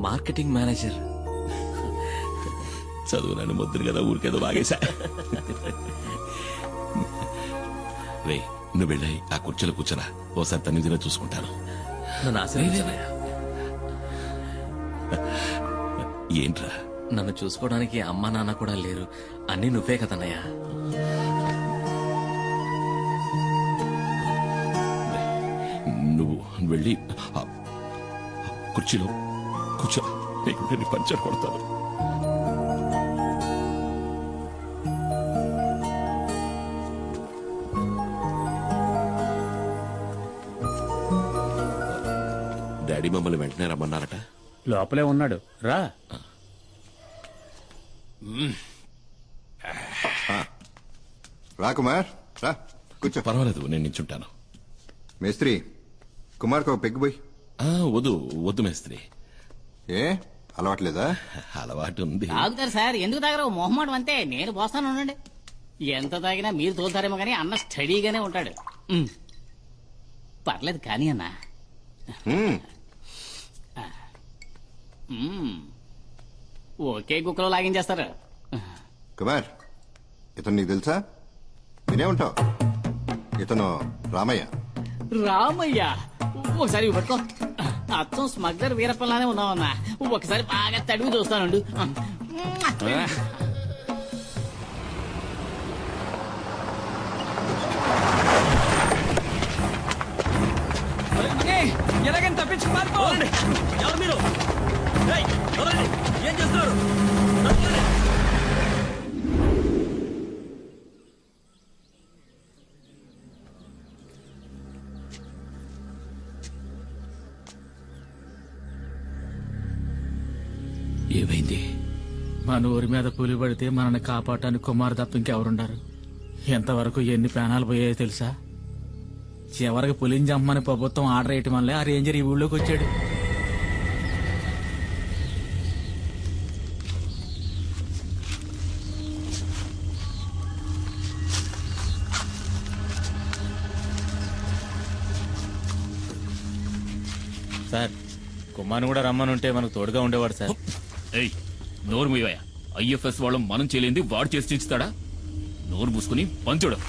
మార్కెటింగ్ మేనేజర్. చదువు నన్ను ముద్దురు కదా, ఊరికేదో బాగేశా. రే, నువ్వు వెళ్ళాయి ఆ కుర్చీలో కూర్చోరా, ఓసారి తన్నిదిలో చూసుకుంటాను. నన్ను ఆశీర్వదించన్నయ్య. ఏంట్రా? నన్ను చూసుకోవడానికి అమ్మా నాన్న కూడా లేరు, అన్నీ నువ్వే కదన్నయ్య. నువ్వు వెళ్ళి ఆ కుర్చీలో కూర్చో, నీకు పంచర్ కొడతాను. డాడీ మమ్మల్ని వెంటనే రమ్మన్నారట. లోపలే ఉన్నాడు, రా. రా కుమార్, రా కూర్చో. పర్వాలేదు, నేను నించుంటాను. మేస్త్రి, కుమార్కి ఒక పెగ్గు పోయి. వద్దు మేస్త్రి. ఏ అలవాట్లేదా? అలవాటు ఉంది. తాగుతారు సార్, ఎందుకు తాగరు? మొహమాటం అంతే. నేను పోస్తాను, ఉండండి. ఎంత తాగినా మీరు తోలుతారేమో కానీ అన్న స్టడీగానే ఉంటాడు. పర్లేదు కానీ అన్న. ఒకే కుక్కలో లాగించేస్తారు. కుమార్, ఇతను నీకు తెలుసా? వినే ఉంటావు. ఇతను రామయ్య. రామయ్య? ఒకసారి ఇవి పట్టుకో. అచ్చం స్మగ్లర్ వీరప్పలానే ఉన్నావన్నా. ఒకసారి బాగా తడివి చూస్తానండు. ఎలాగని తప్పించుకు పారిపోండి. ఎవరు మీరు? ఏం చేస్తున్నారు? ఏమైంది? మన ఊరి మీద పులి పడితే మనల్ని కాపాడటానికి కుమార్ తప్ప ఇంకెవరుండారు? ఎంతవరకు ఎన్ని ప్రాణాలు పోయాయో తెలుసా? చివరికి పులిని చమ్మని ప్రభుత్వం ఆర్డర్ వేయటం వల్లే ఆ రేంజర్ ఈ ఊళ్ళోకి వచ్చాడు. సార్, కుమార్ని కూడా రమ్మనుంటే మనకు తోడుగా ఉండేవాడు సార్. ఏయ్, నోరు మూయవయ్యా. ఐఎఫ్ఎస్ వాళ్ళం మనం చేయలేంది వాడు చేసి చించుతాడా? నోరు మూసుకుని పంచుడు.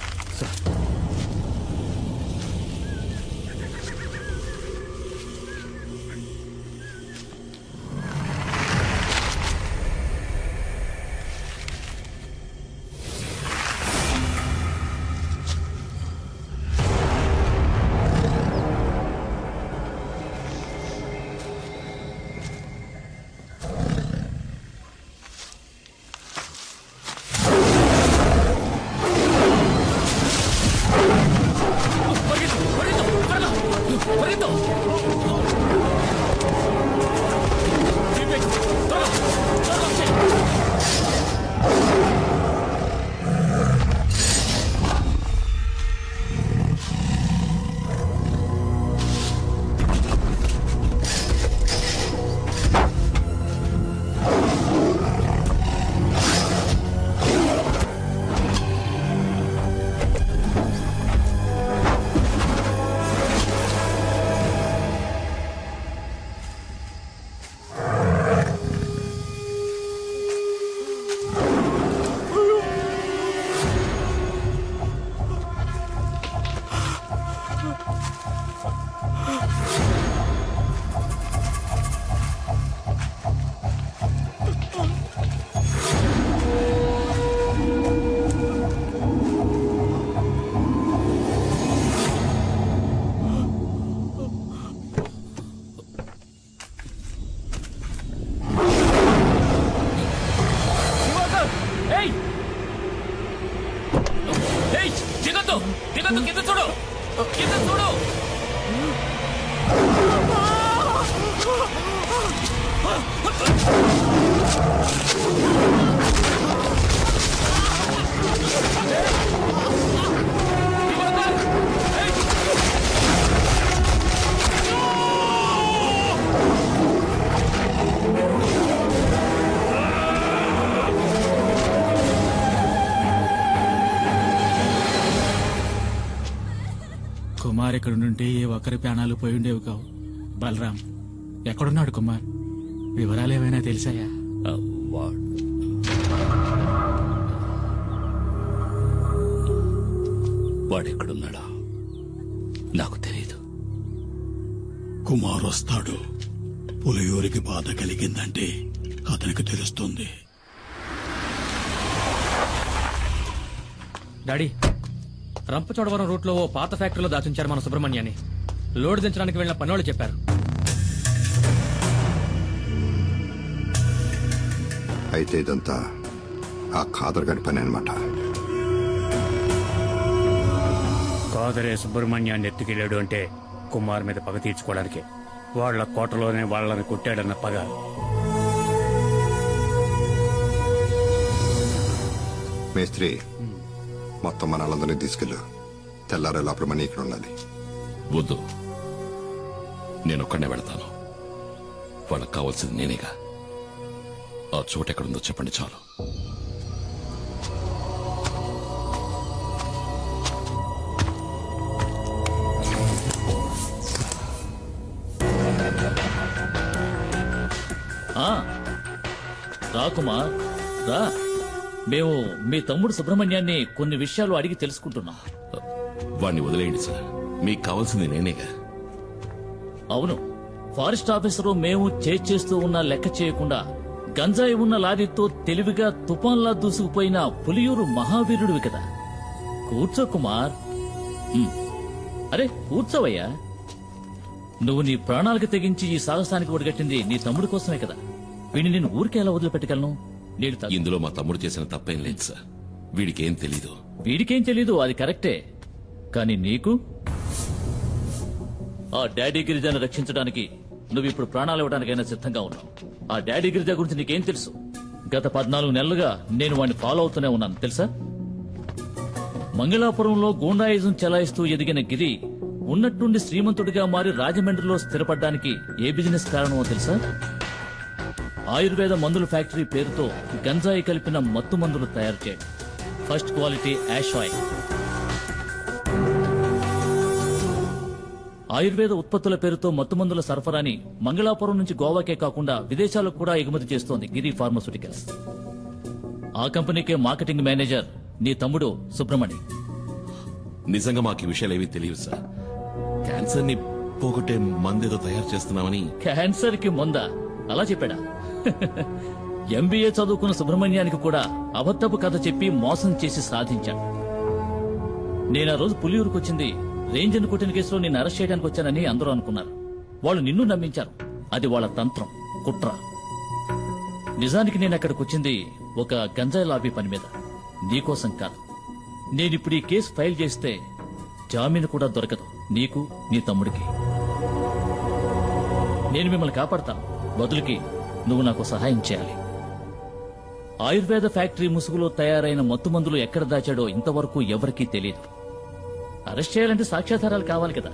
ఏయ్, దిగొద్దు దిగొద్దు, కింద చూడు, కింద చూడు. కుమార్ ఇక్కడ నుండి ఏ ఒక్కరి ప్రాణాలు పోయి ఉండేవి కావు. బలరాం ఎక్కడున్నాడు కుమార్? వివరాలు ఏమైనా తెలిసాయా? వాడెక్కడున్నాడా నాకు తెలియదు. కుమార్ వస్తాడు. పులియూరికి బాధ కలిగిందంటే అతనికి తెలుస్తుంది. డాడీ, రంపచోడవరం రూట్ లో ఓ పాత ఫ్యాక్టరీలో దాచుంచారు మన సుబ్రహ్మణ్యాన్ని. లోడ్ దించడానికి వెళ్లిన పనోళ్ళు చెప్పారు. అయితే ఇదంతా ఆ ఖాదర్ గడి పని అనమాట. కాదరే సుబ్రహ్మణ్యాన్ని ఎత్తుకెళ్ళాడు అంటే కుమార్ మీద పగ తీర్చుకోవడానికి. వాళ్ల కోటలోనే వాళ్ళని కొట్టాడన్న పగ. మేస్త్రి, మొత్తం మన వాళ్ళందరినీ తీసుకెళ్ళు. తెల్లారే లోపల మనీ ఇక్కడ ఉండాలి. వద్దు, నేనొక్కడనే వెళతాను. వాళ్ళకి కావాల్సింది నేనేగా. ఆ చోటు ఎక్కడుందో చెప్పండి చాలు. రా కుమార్ రా. మేము మీ తమ్ముడు సుబ్రహ్మణ్యాన్ని కొన్ని విషయాలు అడిగి తెలుసుకుంటున్నాం. వాణ్ణి వదిలేయండి సార్, మీకు కావాల్సింది నేనేగా. అవును, ఫారెస్ట్ ఆఫీసరు మేము చేస్తూ ఉన్న లెక్క చేయకుండా గంజాయి ఉన్న లారీతో తెలివిగా తుఫాన్లా దూసుకుపోయిన పులియూరు మహావీరుడివి కదా. కూర్చో కుమార్. అరే కూర్చోవయ్యా. నువ్వు నీ ప్రాణాలకు తెగించి ఈ సాహసానికి ఒడిగట్టింది నీ తమ్ముడి కోసమే కదా. వీడిని నేను ఊరికే ఎలా వదిలిపెట్టగలను? ఇందులో మా తమ్ముడు చేసిన తప్పేం లేదు సార్. వీడికేం తెలీదు. వీడికేం తెలీదు, అది కరెక్టే. కానీ నీకు ఆ డాడీ గిరిజాను రక్షించడానికి నువ్వు ఇప్పుడు ప్రాణాలు ఇవ్వడానికైనా సిద్ధంగా ఉన్నావు. ఆ డాడీ గిరిజా గురించి నీకేం తెలుసు? గత 14 నెలలుగా నేను వాడిని ఫాలో అవుతూనే ఉన్నాను తెలుసా. మంగళాపురంలో గూండాయిజం చెలాయిస్తూ ఎదిగిన గిరి ఉన్నట్టుండి శ్రీమంతుడిగా మారి రాజమండ్రిలో స్థిరపడ్డానికి ఏ బిజినెస్ కారణమో తెలుసా? ఆయుర్వేద మందుల ఫ్యాక్టరీ పేరుతో గంజాయి కలిపిన మత్తు మందులు తయారు చేయడం. First quality hash oil. ఆయుర్వేద ఉత్పత్తుల పేరుతో మత్తుమందుల సరఫరాని మంగళాపురం నుంచి గోవాకే కాకుండా విదేశాలకు కూడా ఎగుమతి చేస్తోంది గిరి ఫార్మాస్యూటికల్స్. ఆ కంపెనీకే మార్కెటింగ్ మేనేజర్ నీ తమ్ముడు సుబ్రహ్మణ్యం. నిజంగా మాకు ఈ విషయాలు ఏవీ తెలియదు సార్. క్యాన్సర్ ని పోగొట్టే మందేదో తయారు చేస్తున్నామని. క్యాన్సర్ కి మందా? అలా చెప్పాడా? ఎంబీఏ చదువుకున్న సుబ్రహ్మణ్యానికి కూడా అబద్ధపు కథ చెప్పి మోసం చేసి సాధించాడు. నేను ఆ రోజు పులియూరుకు వచ్చింది రేంజర్ కొట్టిన కేసులో నిన్ను అరెస్ట్ చేయడానికి వచ్చానని అందరూ అనుకున్నారు. వాళ్ళు నిన్ను నమ్మించారు. అది వాళ్ళ తంత్రం, కుట్ర. నిజానికి నేను అక్కడికి వచ్చింది ఒక గంజాయి లాబీ పని మీద, నీకోసం కాదు. నేనిప్పుడు ఈ కేసు ఫైల్ చేస్తే జామీను కూడా దొరకదు నీకు, నీ తమ్ముడికి. నేను మిమ్మల్ని కాపాడతాను. బదులుకి నువ్వు నాకు సహాయం చేయాలి. ఆయుర్వేద ఫ్యాక్టరీ ముసుగులో తయారైన మత్తుమందులు ఎక్కడ దాచాడో ఇంతవరకు ఎవరికీ తెలియదు. అరెస్ట్ చేయాలంటే సాక్ష్యాధారాలు కావాలి కదా.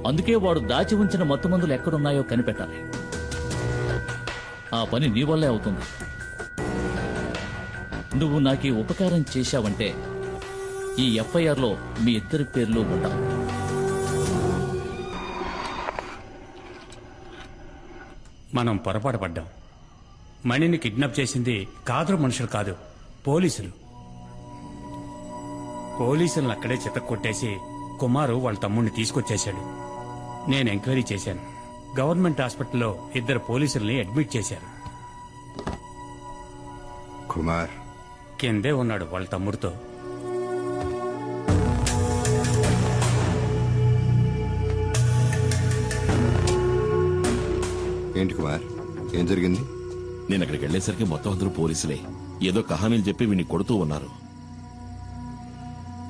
అందుకే వాడు దాచి ఉంచిన మత్తుమందులు ఎక్కడున్నాయో కనిపెట్టాలి. ఆ పని నీ వల్లే అవుతుంది. నువ్వు నాకీ ఉపకారం చేశావంటే ఈ ఎఫ్ఐఆర్ లో మీ ఇద్దరి పేర్లు ఉండవు. మనం పొరపాటు పడ్డాం. మణిని కిడ్నాప్ చేసింది కాదరు మనుషులు కాదు, పోలీసులు. పోలీసులను అక్కడే చితక్కొట్టేసి కుమారు వాళ్ళ తమ్ముడిని తీసుకొచ్చేశాడు. నేను ఎంక్వైరీ చేశాను. గవర్నమెంట్ హాస్పిటల్లో 2 పోలీసుల్ని అడ్మిట్ చేశారు. కుమార్ కిందే ఉన్నాడు వాళ్ళ తమ్ముడితో. ఏంటి కుమార్, ఏం జరిగింది? నేను అక్కడికి వెళ్లేసరికి మొత్తం అందరూ పోలీసులే. ఏదో కహానీలు చెప్పి వీడిని కొడుతూ ఉన్నారు.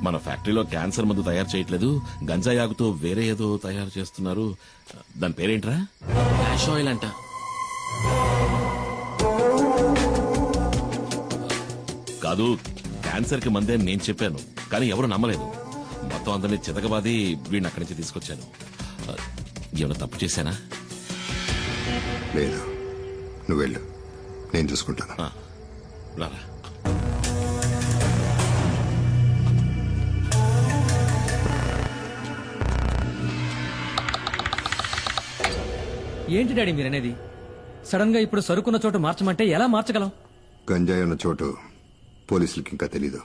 మన ఫ్యాక్టరీలో క్యాన్సర్ మందు తయారు చేయట్లేదు, గంజాయి ఆకుతో వేరే ఏదో తయారు చేస్తున్నారు. దాని పేరేంట్రా? యాష్ ఆయిల్ అంట. కాదు, క్యాన్సర్ కి మందే నేను చెప్పాను, కానీ ఎవరు నమ్మలేదు. మొత్తం అందరినీ చితకబాది వీడిని అక్కడి నుంచి తీసుకొచ్చాను. ఏమైనా తప్పు చేశానా? లేదు, నువ్వు వెళ్ళు, నేను చూసుకుంటాను. రారా. ఏంటి డాడీ మీరనేది? సడన్ గా ఇప్పుడు సరుకున్న చోటు మార్చమంటే ఎలా మార్చగలం? గంజాయి ఉన్న చోటు పోలీసులకి ఇంకా తెలీదు.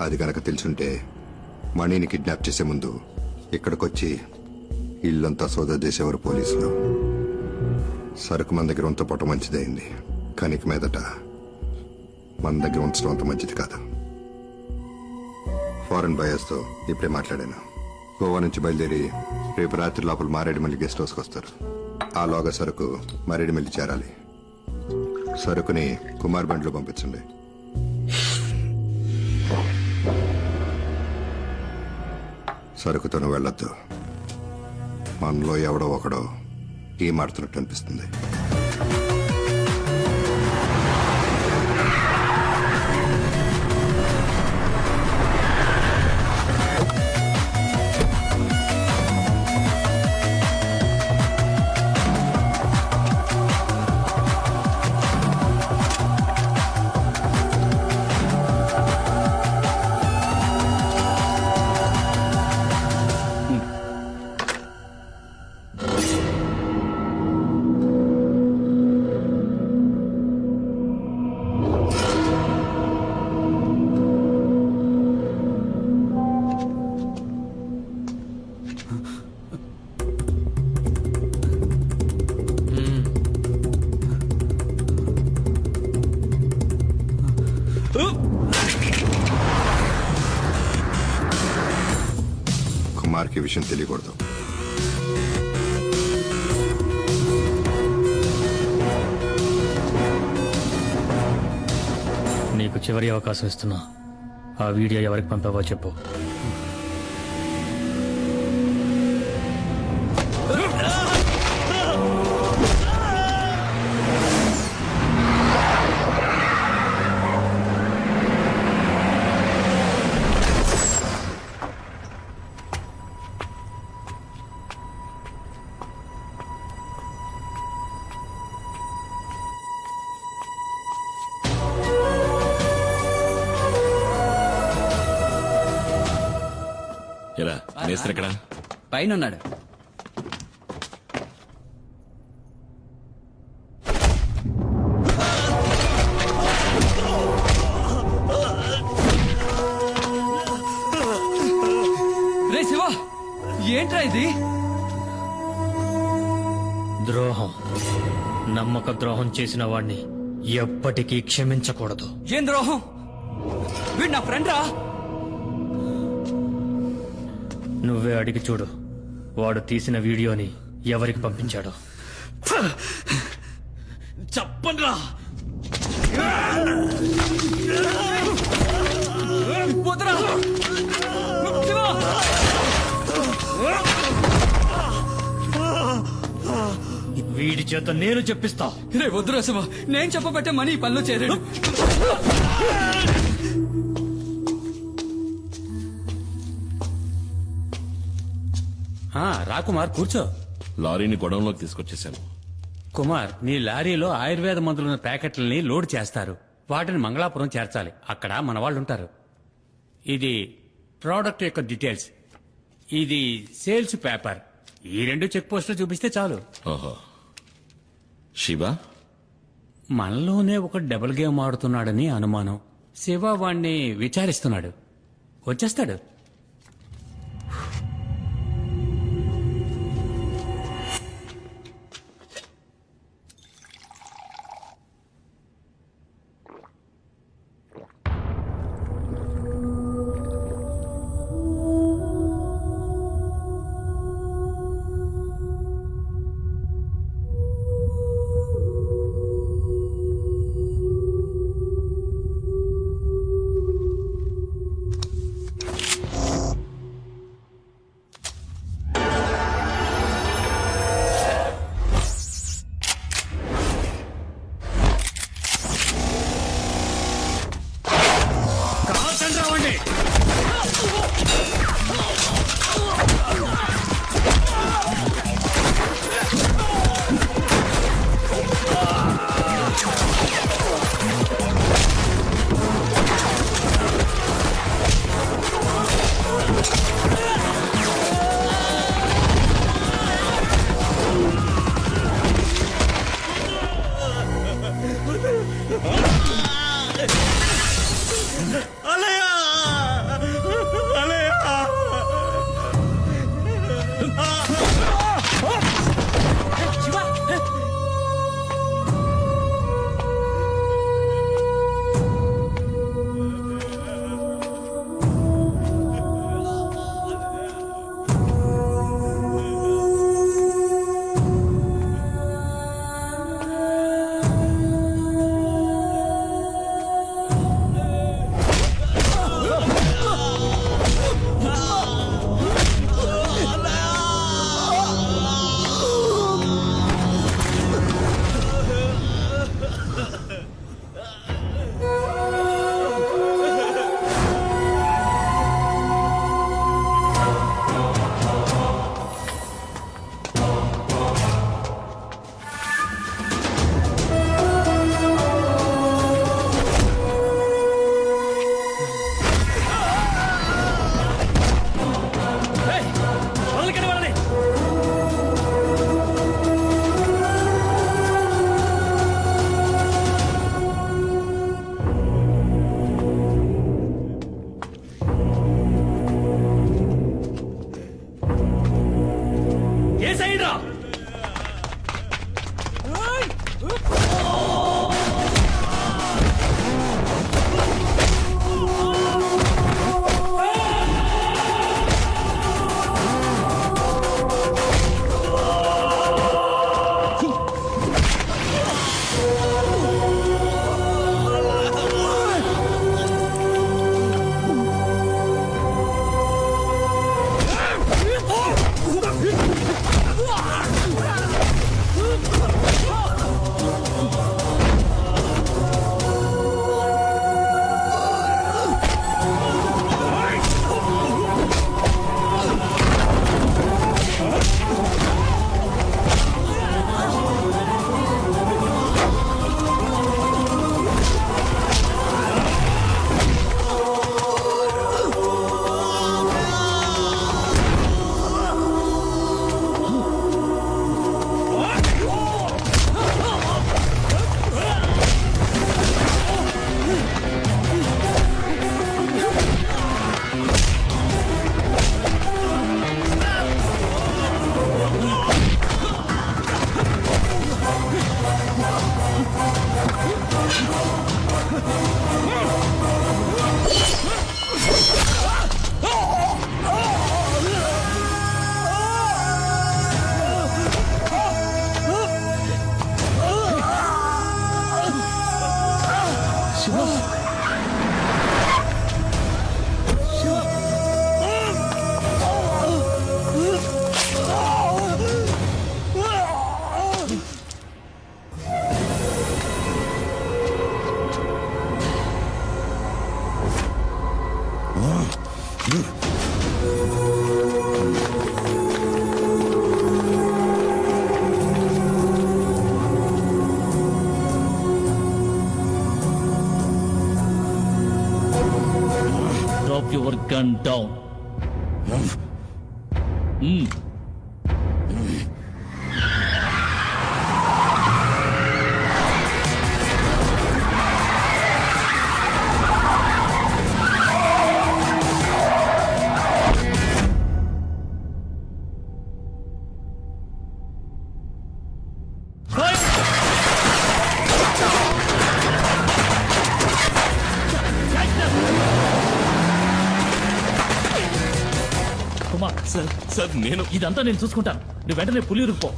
అది కనుక తెలుసుంటే మణిని కిడ్నాప్ చేసే ముందు ఇక్కడికొచ్చి ఇల్లంతా సోదా చేసేవారు పోలీసులు. సరుకు మన దగ్గర ఉంచపోవటం మంచిదైంది, కానీ ఇక మీదట మన దగ్గర ఉంచడం అంత మంచిది కాదు. ఫారెన్ బయర్స్తో ఇప్పుడే మాట్లాడాను. గోవా నుంచి బయలుదేరి రేపు రాత్రి లోపల మారేడుమల్లి గెస్ట్ హౌస్కి వస్తారు. ఆలోగా సరుకు మారేడుమల్లి చేరాలి. సరుకుని కుమార్ బండ్లో పంపించండి. సరుకుతో నువ్వు వెళ్ళొద్దు. మనలో ఎవడో ఒకడో ఈ మాడుతున్నట్టు అనిపిస్తుంది. కుమార్కి విషయం తెలియకూడదు. నీకు చివరి అవకాశం ఇస్తున్నా. ఆ వీడియో ఎవరికి పంపావో చెప్పు. ఎలా మేస్త్రి ఎక్కడ? పైన ఉన్నాడు. రే శివ, ఏంట్రా ఇది? ద్రోహం. నమ్మక ద్రోహం చేసిన వాణ్ణి ఎప్పటికీ క్షమించకూడదు. ఏం ద్రోహం? వీడు నా ఫ్రెండ్ రా. నువ్వే అడిగి చూడు, వాడు తీసిన వీడియోని ఎవరికి పంపించాడో. చెప్పండ్రా. వదరా. వీడి చేత నేను చెప్పిస్తా. రే వద్దురా శివ, నేను చెప్పబట్టే మనీ ఈ పనిలో చేరాడు. రా కుమార్, కూర్చో. లారీని గొడవంలోకి తీసుకొచ్చేసాను. కుమార్, నీ లారీలో ఆయుర్వేద మందులున్న ప్యాకెట్లని లోడ్ చేస్తారు. వాటిని మంగళాపురం చేర్చాలి. అక్కడ మన వాళ్ళు ఉంటారు. ఇది ప్రోడక్ట్ యొక్క డీటెయిల్స్, ఇది సేల్స్ పేపర్. ఈ 2 చెక్ పోస్టులు చూపిస్తే చాలు. ఓహో. శివ మనలోనే ఒక డబుల్ గేమ్ ఆడుతున్నాడని అనుమానం. శివ వాణ్ణి విచారిస్తున్నాడు. వచ్చేస్తాడు. Drop your gun down. Kumar sir నేను ఇదంతా నేను చూసుకుంటాను. నువ్వు వెంటనే పులి ఇరుక్కుపో.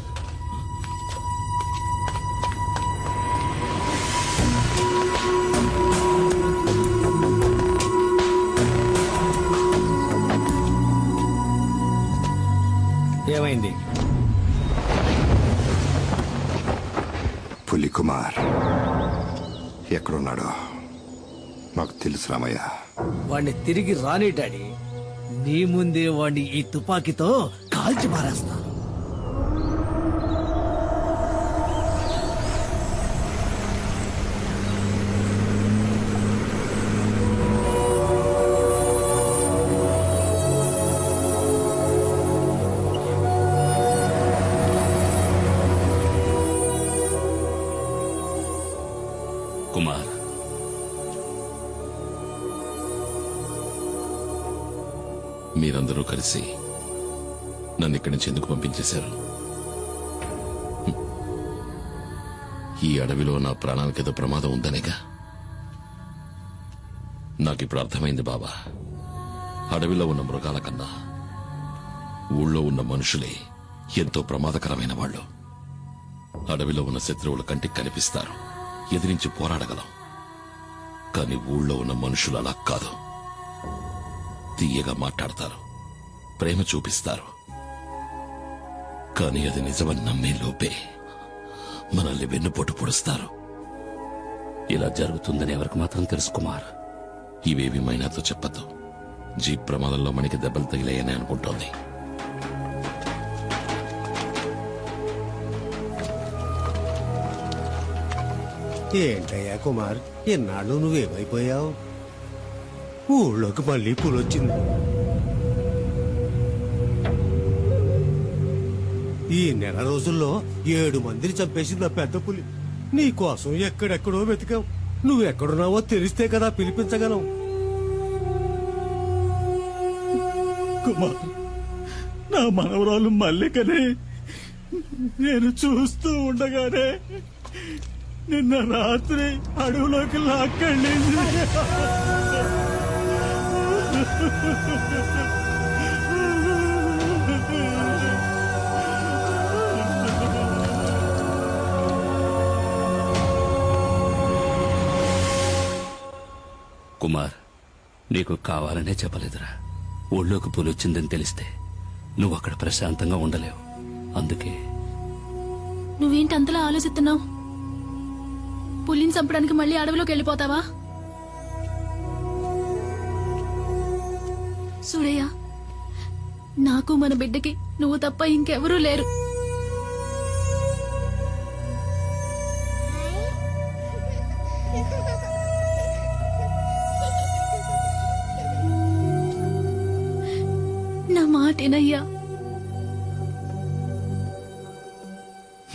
ఏమైంది? పులి కుమార్ ఎక్కడున్నాడో నాకు తెలుసు రామయ్య. వాడిని తిరిగి రాని డాడీ. నీ ముందే వాడిని ఈ తుపాకీతో కాల్చి పారేస్తా. కుమార్, మీరందరూ కలిసి నన్ను ఇక్కడి నుంచి ఎందుకు పంపించేశారు? ఈ అడవిలో నా ప్రాణానికి ఏదో ప్రమాదం ఉందనేగా. నాకిప్పుడు అర్థమైంది బాబా. అడవిలో ఉన్న మృగాల కన్నా ఊళ్ళో ఉన్న మనుషులే ఎంతో ప్రమాదకరమైన వాళ్ళు. అడవిలో ఉన్న శత్రువుల కంటికి కనిపిస్తారు, ఎదిరించి పోరాడగలం. కానీ ఊళ్ళో ఉన్న మనుషులు అలా కాదు. తీయగా మాట్లాడతారు, ప్రేమ చూపిస్తారు. కానీ అది నిజమని నమ్మే లోపే మనల్ని వెన్నుపోటు పొడుస్తారు. ఇలా జరుగుతుందని ఎవరికి మాత్రం తెలుసు కుమార్? ఇవేవి మైనాతో చెప్పద్దు. జీప్ ప్రమాదంలో మనకి దెబ్బలు తగిలాయని అనుకుంటోంది. ఏంటయ్యా కుమార్, ఎన్నాళ్ళు నువ్వేమైపోయావు? ఊళ్ళోకి మళ్ళీ పులొచ్చింది. ఈ నెల రోజుల్లో 7 మందిని చంపేసింది ఆ పెద్ద పులి. నీ కోసం ఎక్కడెక్కడో వెతికావు. నువ్వెక్కడున్నావో తెలిస్తే కదా పిలిపించగలం. కుమార్, నా మనవరాలు మల్లికని నేను చూస్తూ ఉండగానే నిన్న రాత్రి అడవులోకి లాక్కెళ్ళింది. కుమార్, నీకు కావాలనే చెప్పలేదురా. ఊళ్ళోకి పులొచ్చిందని తెలిస్తే నువ్వు అక్కడ ప్రశాంతంగా ఉండలేవు. అందుకే నువ్వేంటి అంతలా ఆలోచిస్తున్నావు? పులిని చంపడానికి మళ్ళీ అడవిలోకి వెళ్ళిపోతావా? సూడయ్య, నాకు మన బిడ్డకి నువ్వు తప్ప ఇంకెవరూ లేరు. నా మాటేనయ్యా.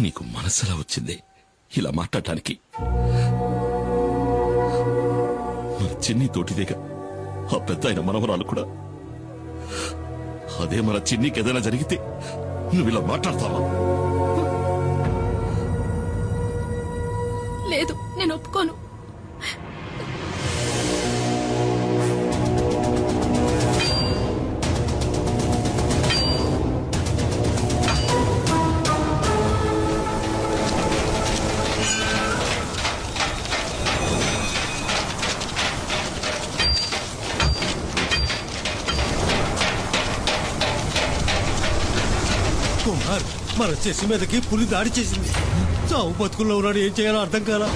నీకు మనసులా వచ్చింది ఇలా మాట్లాడటానికి? మన చిన్ని తోటిదేగా ఆ పెద్ద ఆయన మనవరాలు కూడా. అదే మన చిన్నికి ఏదైనా జరిగితే నువ్వు ఇలా మాట్లాడతావా? లేదు, నేను ఒప్పుకోను. కుమార్, మన చెసి మీదకి పులి దాడి చేసింది. చావు బతుకుల్లో ఉన్నాడు, ఏం చేయాలో అర్థం కాలా.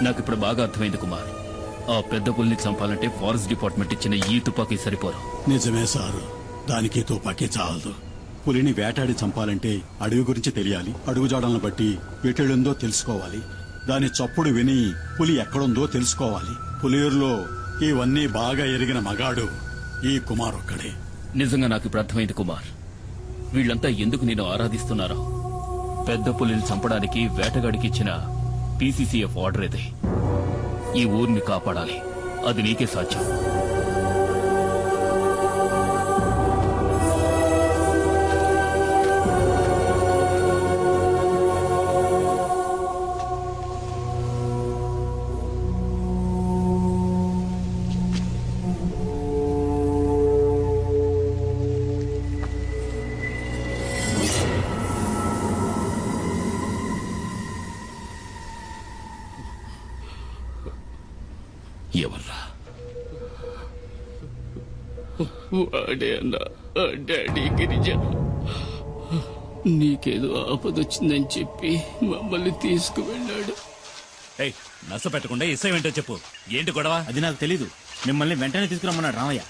నాకు ఇప్పుడు బాగా అర్థమైంది కుమార్. ఆ పెద్ద పులిని చంపాలంటే ఫారెస్ట్ డిపార్ట్మెంట్ ఇచ్చిన ఈ తుపాకీ సరిపోరు. నిజమే సారు, దానికి తుపాకీ చాలదు. పులిని వేటాడి చంపాలంటే అడవి గురించి తెలియాలి. అడుగుజాడలను బట్టి ఎటెళ్ళుందో తెలుసుకోవాలి. దాని చప్పుడు విని పులి ఎక్కడుందో తెలుసుకోవాలి. పులియూరులో ఇవన్నీ బాగా ఎరిగిన మగాడు ఈ కుమార్ ఒక్కడే. నిజంగా నాకు ఇప్పుడు అర్థమైంది కుమార్. వీళ్ళంతా ఎందుకు నేను ఆరాధిస్తున్నారో. పెద్ద పులిని చంపడానికి వేటగాడికి ఇచ్చిన పీసీసీఎఫ్ ఆర్డర్ ఇది. ఈ ఊరిని కాపాడాలి, అది నీకే సాధ్యం. ఎవర్రా? వాడే అన్నా, డాడీ గిరిజ. నీకేదో ఆపదొచ్చిందని చెప్పి మమ్మల్ని తీసుకువెళ్ళాడు. నస పెట్టకుండా ఇష్టం ఏంటో చెప్పు. ఏంటి గొడవ? అది నాకు తెలీదు. మిమ్మల్ని వెంటనే తీసుకురమ్మన్నాడు రామయ్య.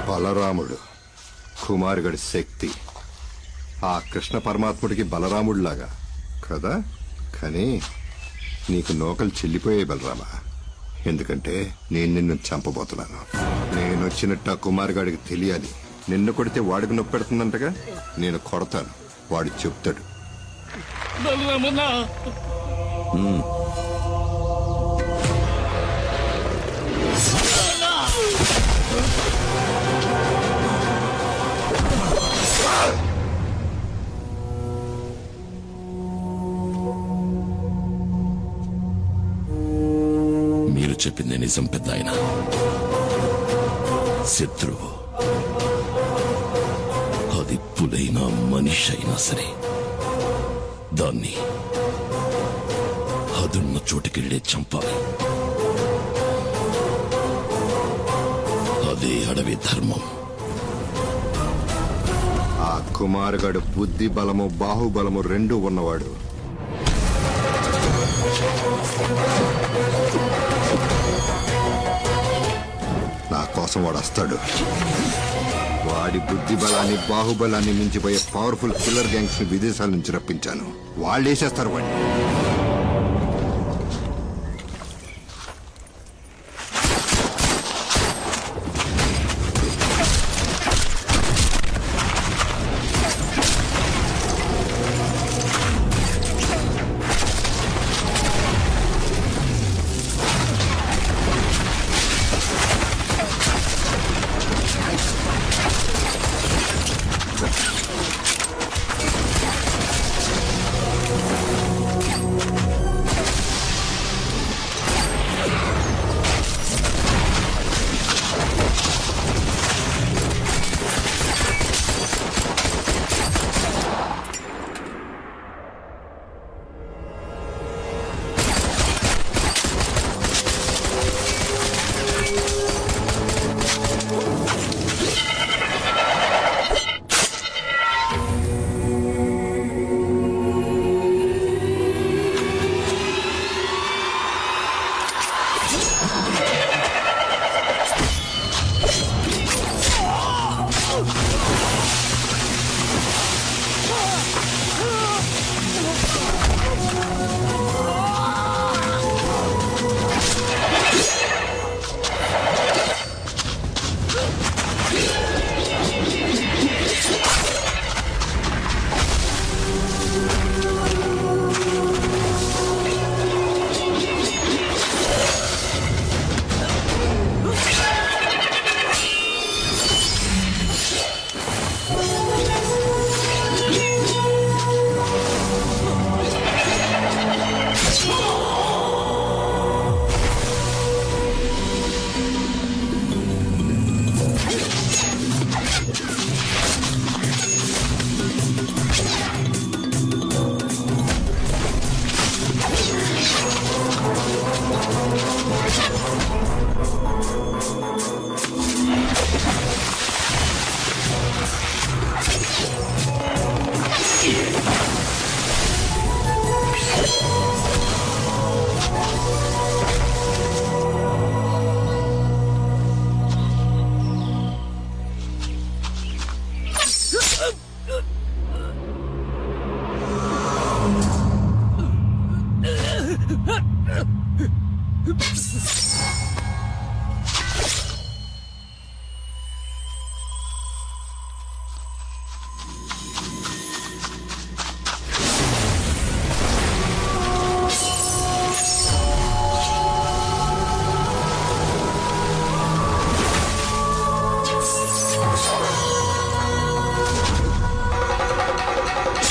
బలరాముడు కుమారుగడి శక్తి ఆ కృష్ణ పరమాత్ముడికి బలరాముడిలాగా కదా. కానీ నీకు నోకలు చెల్లిపోయే బలరామా. ఎందుకంటే నేను నిన్ను చంపబోతున్నాను. నేను వచ్చినట్టు ఆ కుమారుగాడికి తెలియాలి. నిన్ను కొడితే వాడికి నొప్పి పెడుతుందంటగా. నేను కొడతాను, వాడు చెప్తాడు. మీరు చెప్పింది నిజం పెద్ద ఆయన. శత్రువు అది పులైనా మనిషి అయినా సరే దాన్ని అదున్న చోటుకెళ్లే చంపాలి. అదే అడవి ధర్మం. ఆ కుమారుగాడు బుద్ధి బలము బాహుబలము రెండూ ఉన్నవాడు. నా కోసం వాడు వస్తాడు. వాడి బుద్ధి బలాన్ని బాహుబలాన్ని మించిపోయే పవర్ఫుల్ కిల్లర్ గ్యాంగ్స్ ని విదేశాల నుంచి రప్పించాను. వాళ్ళు వేసేస్తారు వాడిని.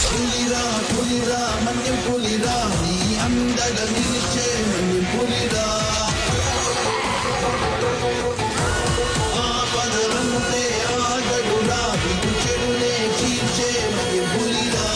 పులిరా పులిరా మన్యం పులిరా నీ అందగ నిలిచే మన్యం పులిరా ఆపదలంటే ఆగడురా విడు చెడునే చీల్చే మన్యం పులిరా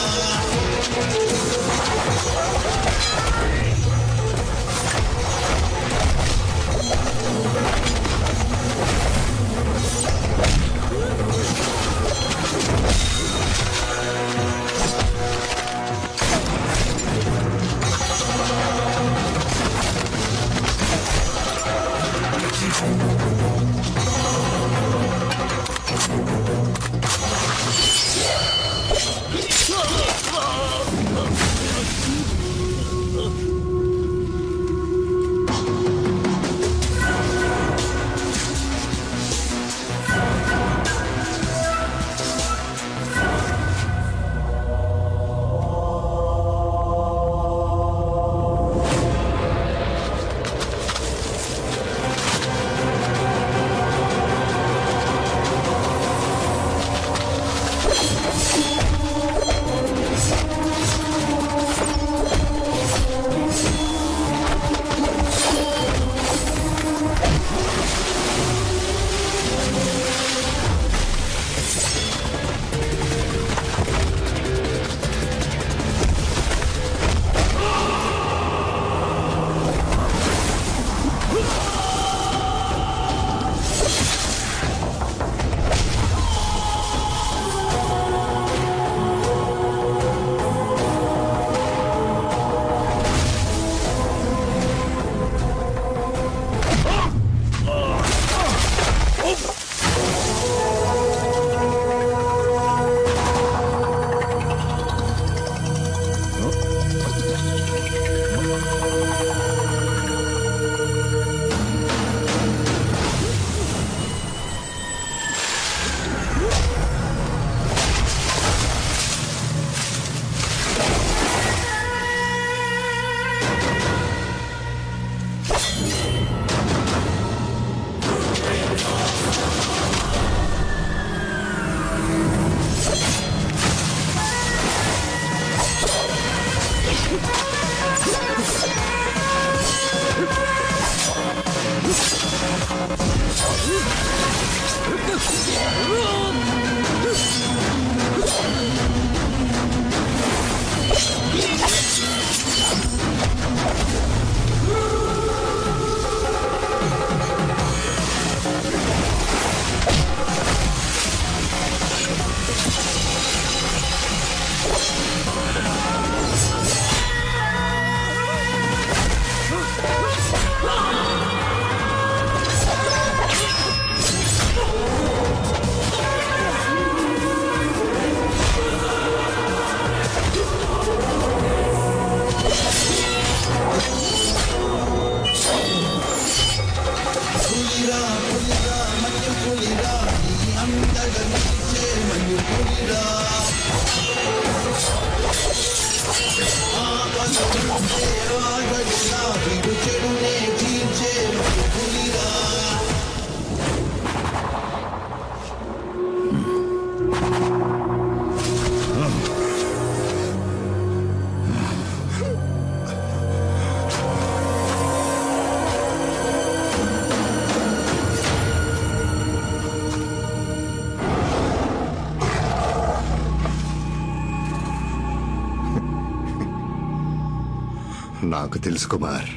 నాకు తెలుసు కుమార్,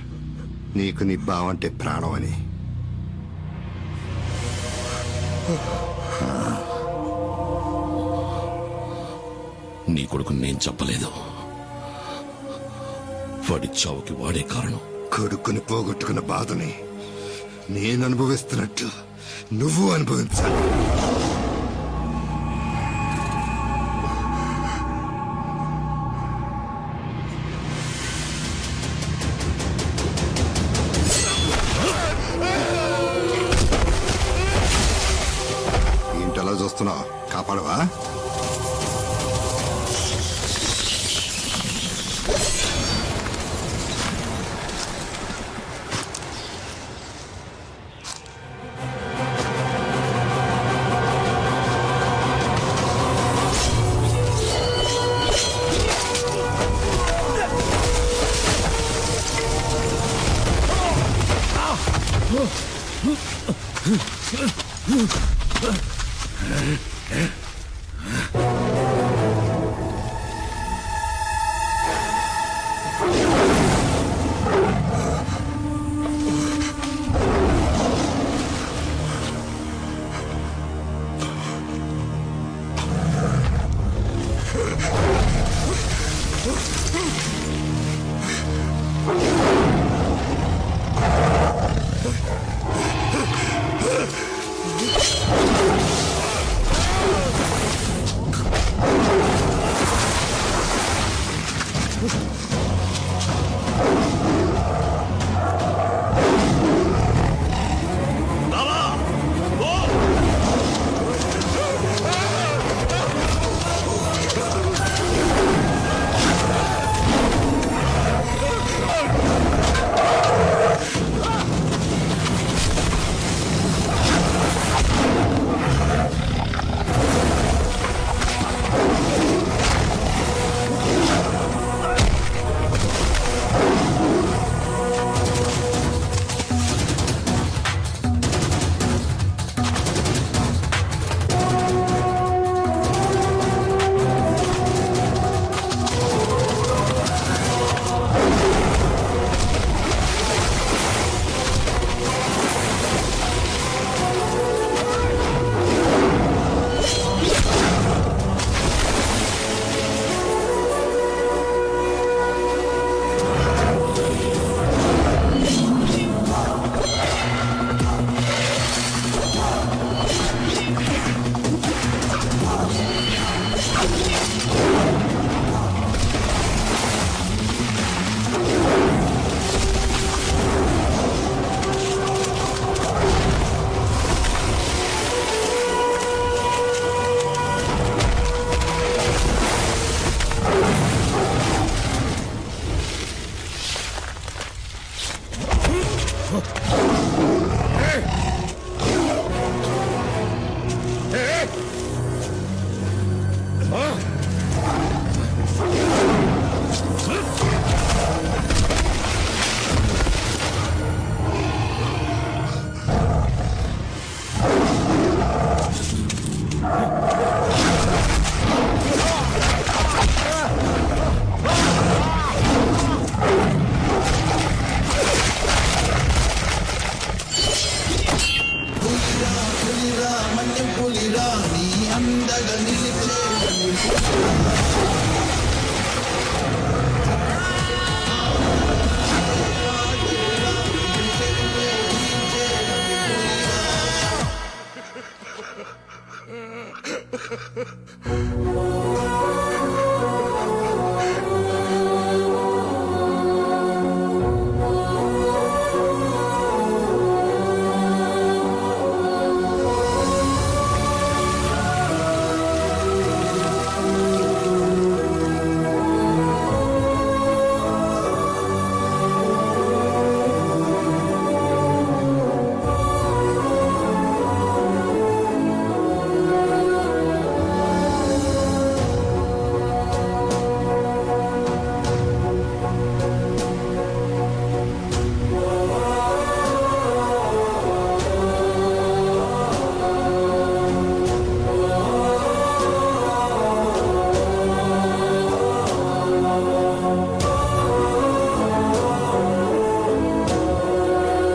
నీకు నీ బావంటే ప్రాణం అని. నీ కొడుకు నేను చెప్పలేదు. వాడి చావుకి వాడే కారణం. కొడుకుని పోగొట్టుకున్న బాధని నేను అనుభవిస్తున్నట్టు నువ్వు అనుభవించాలి.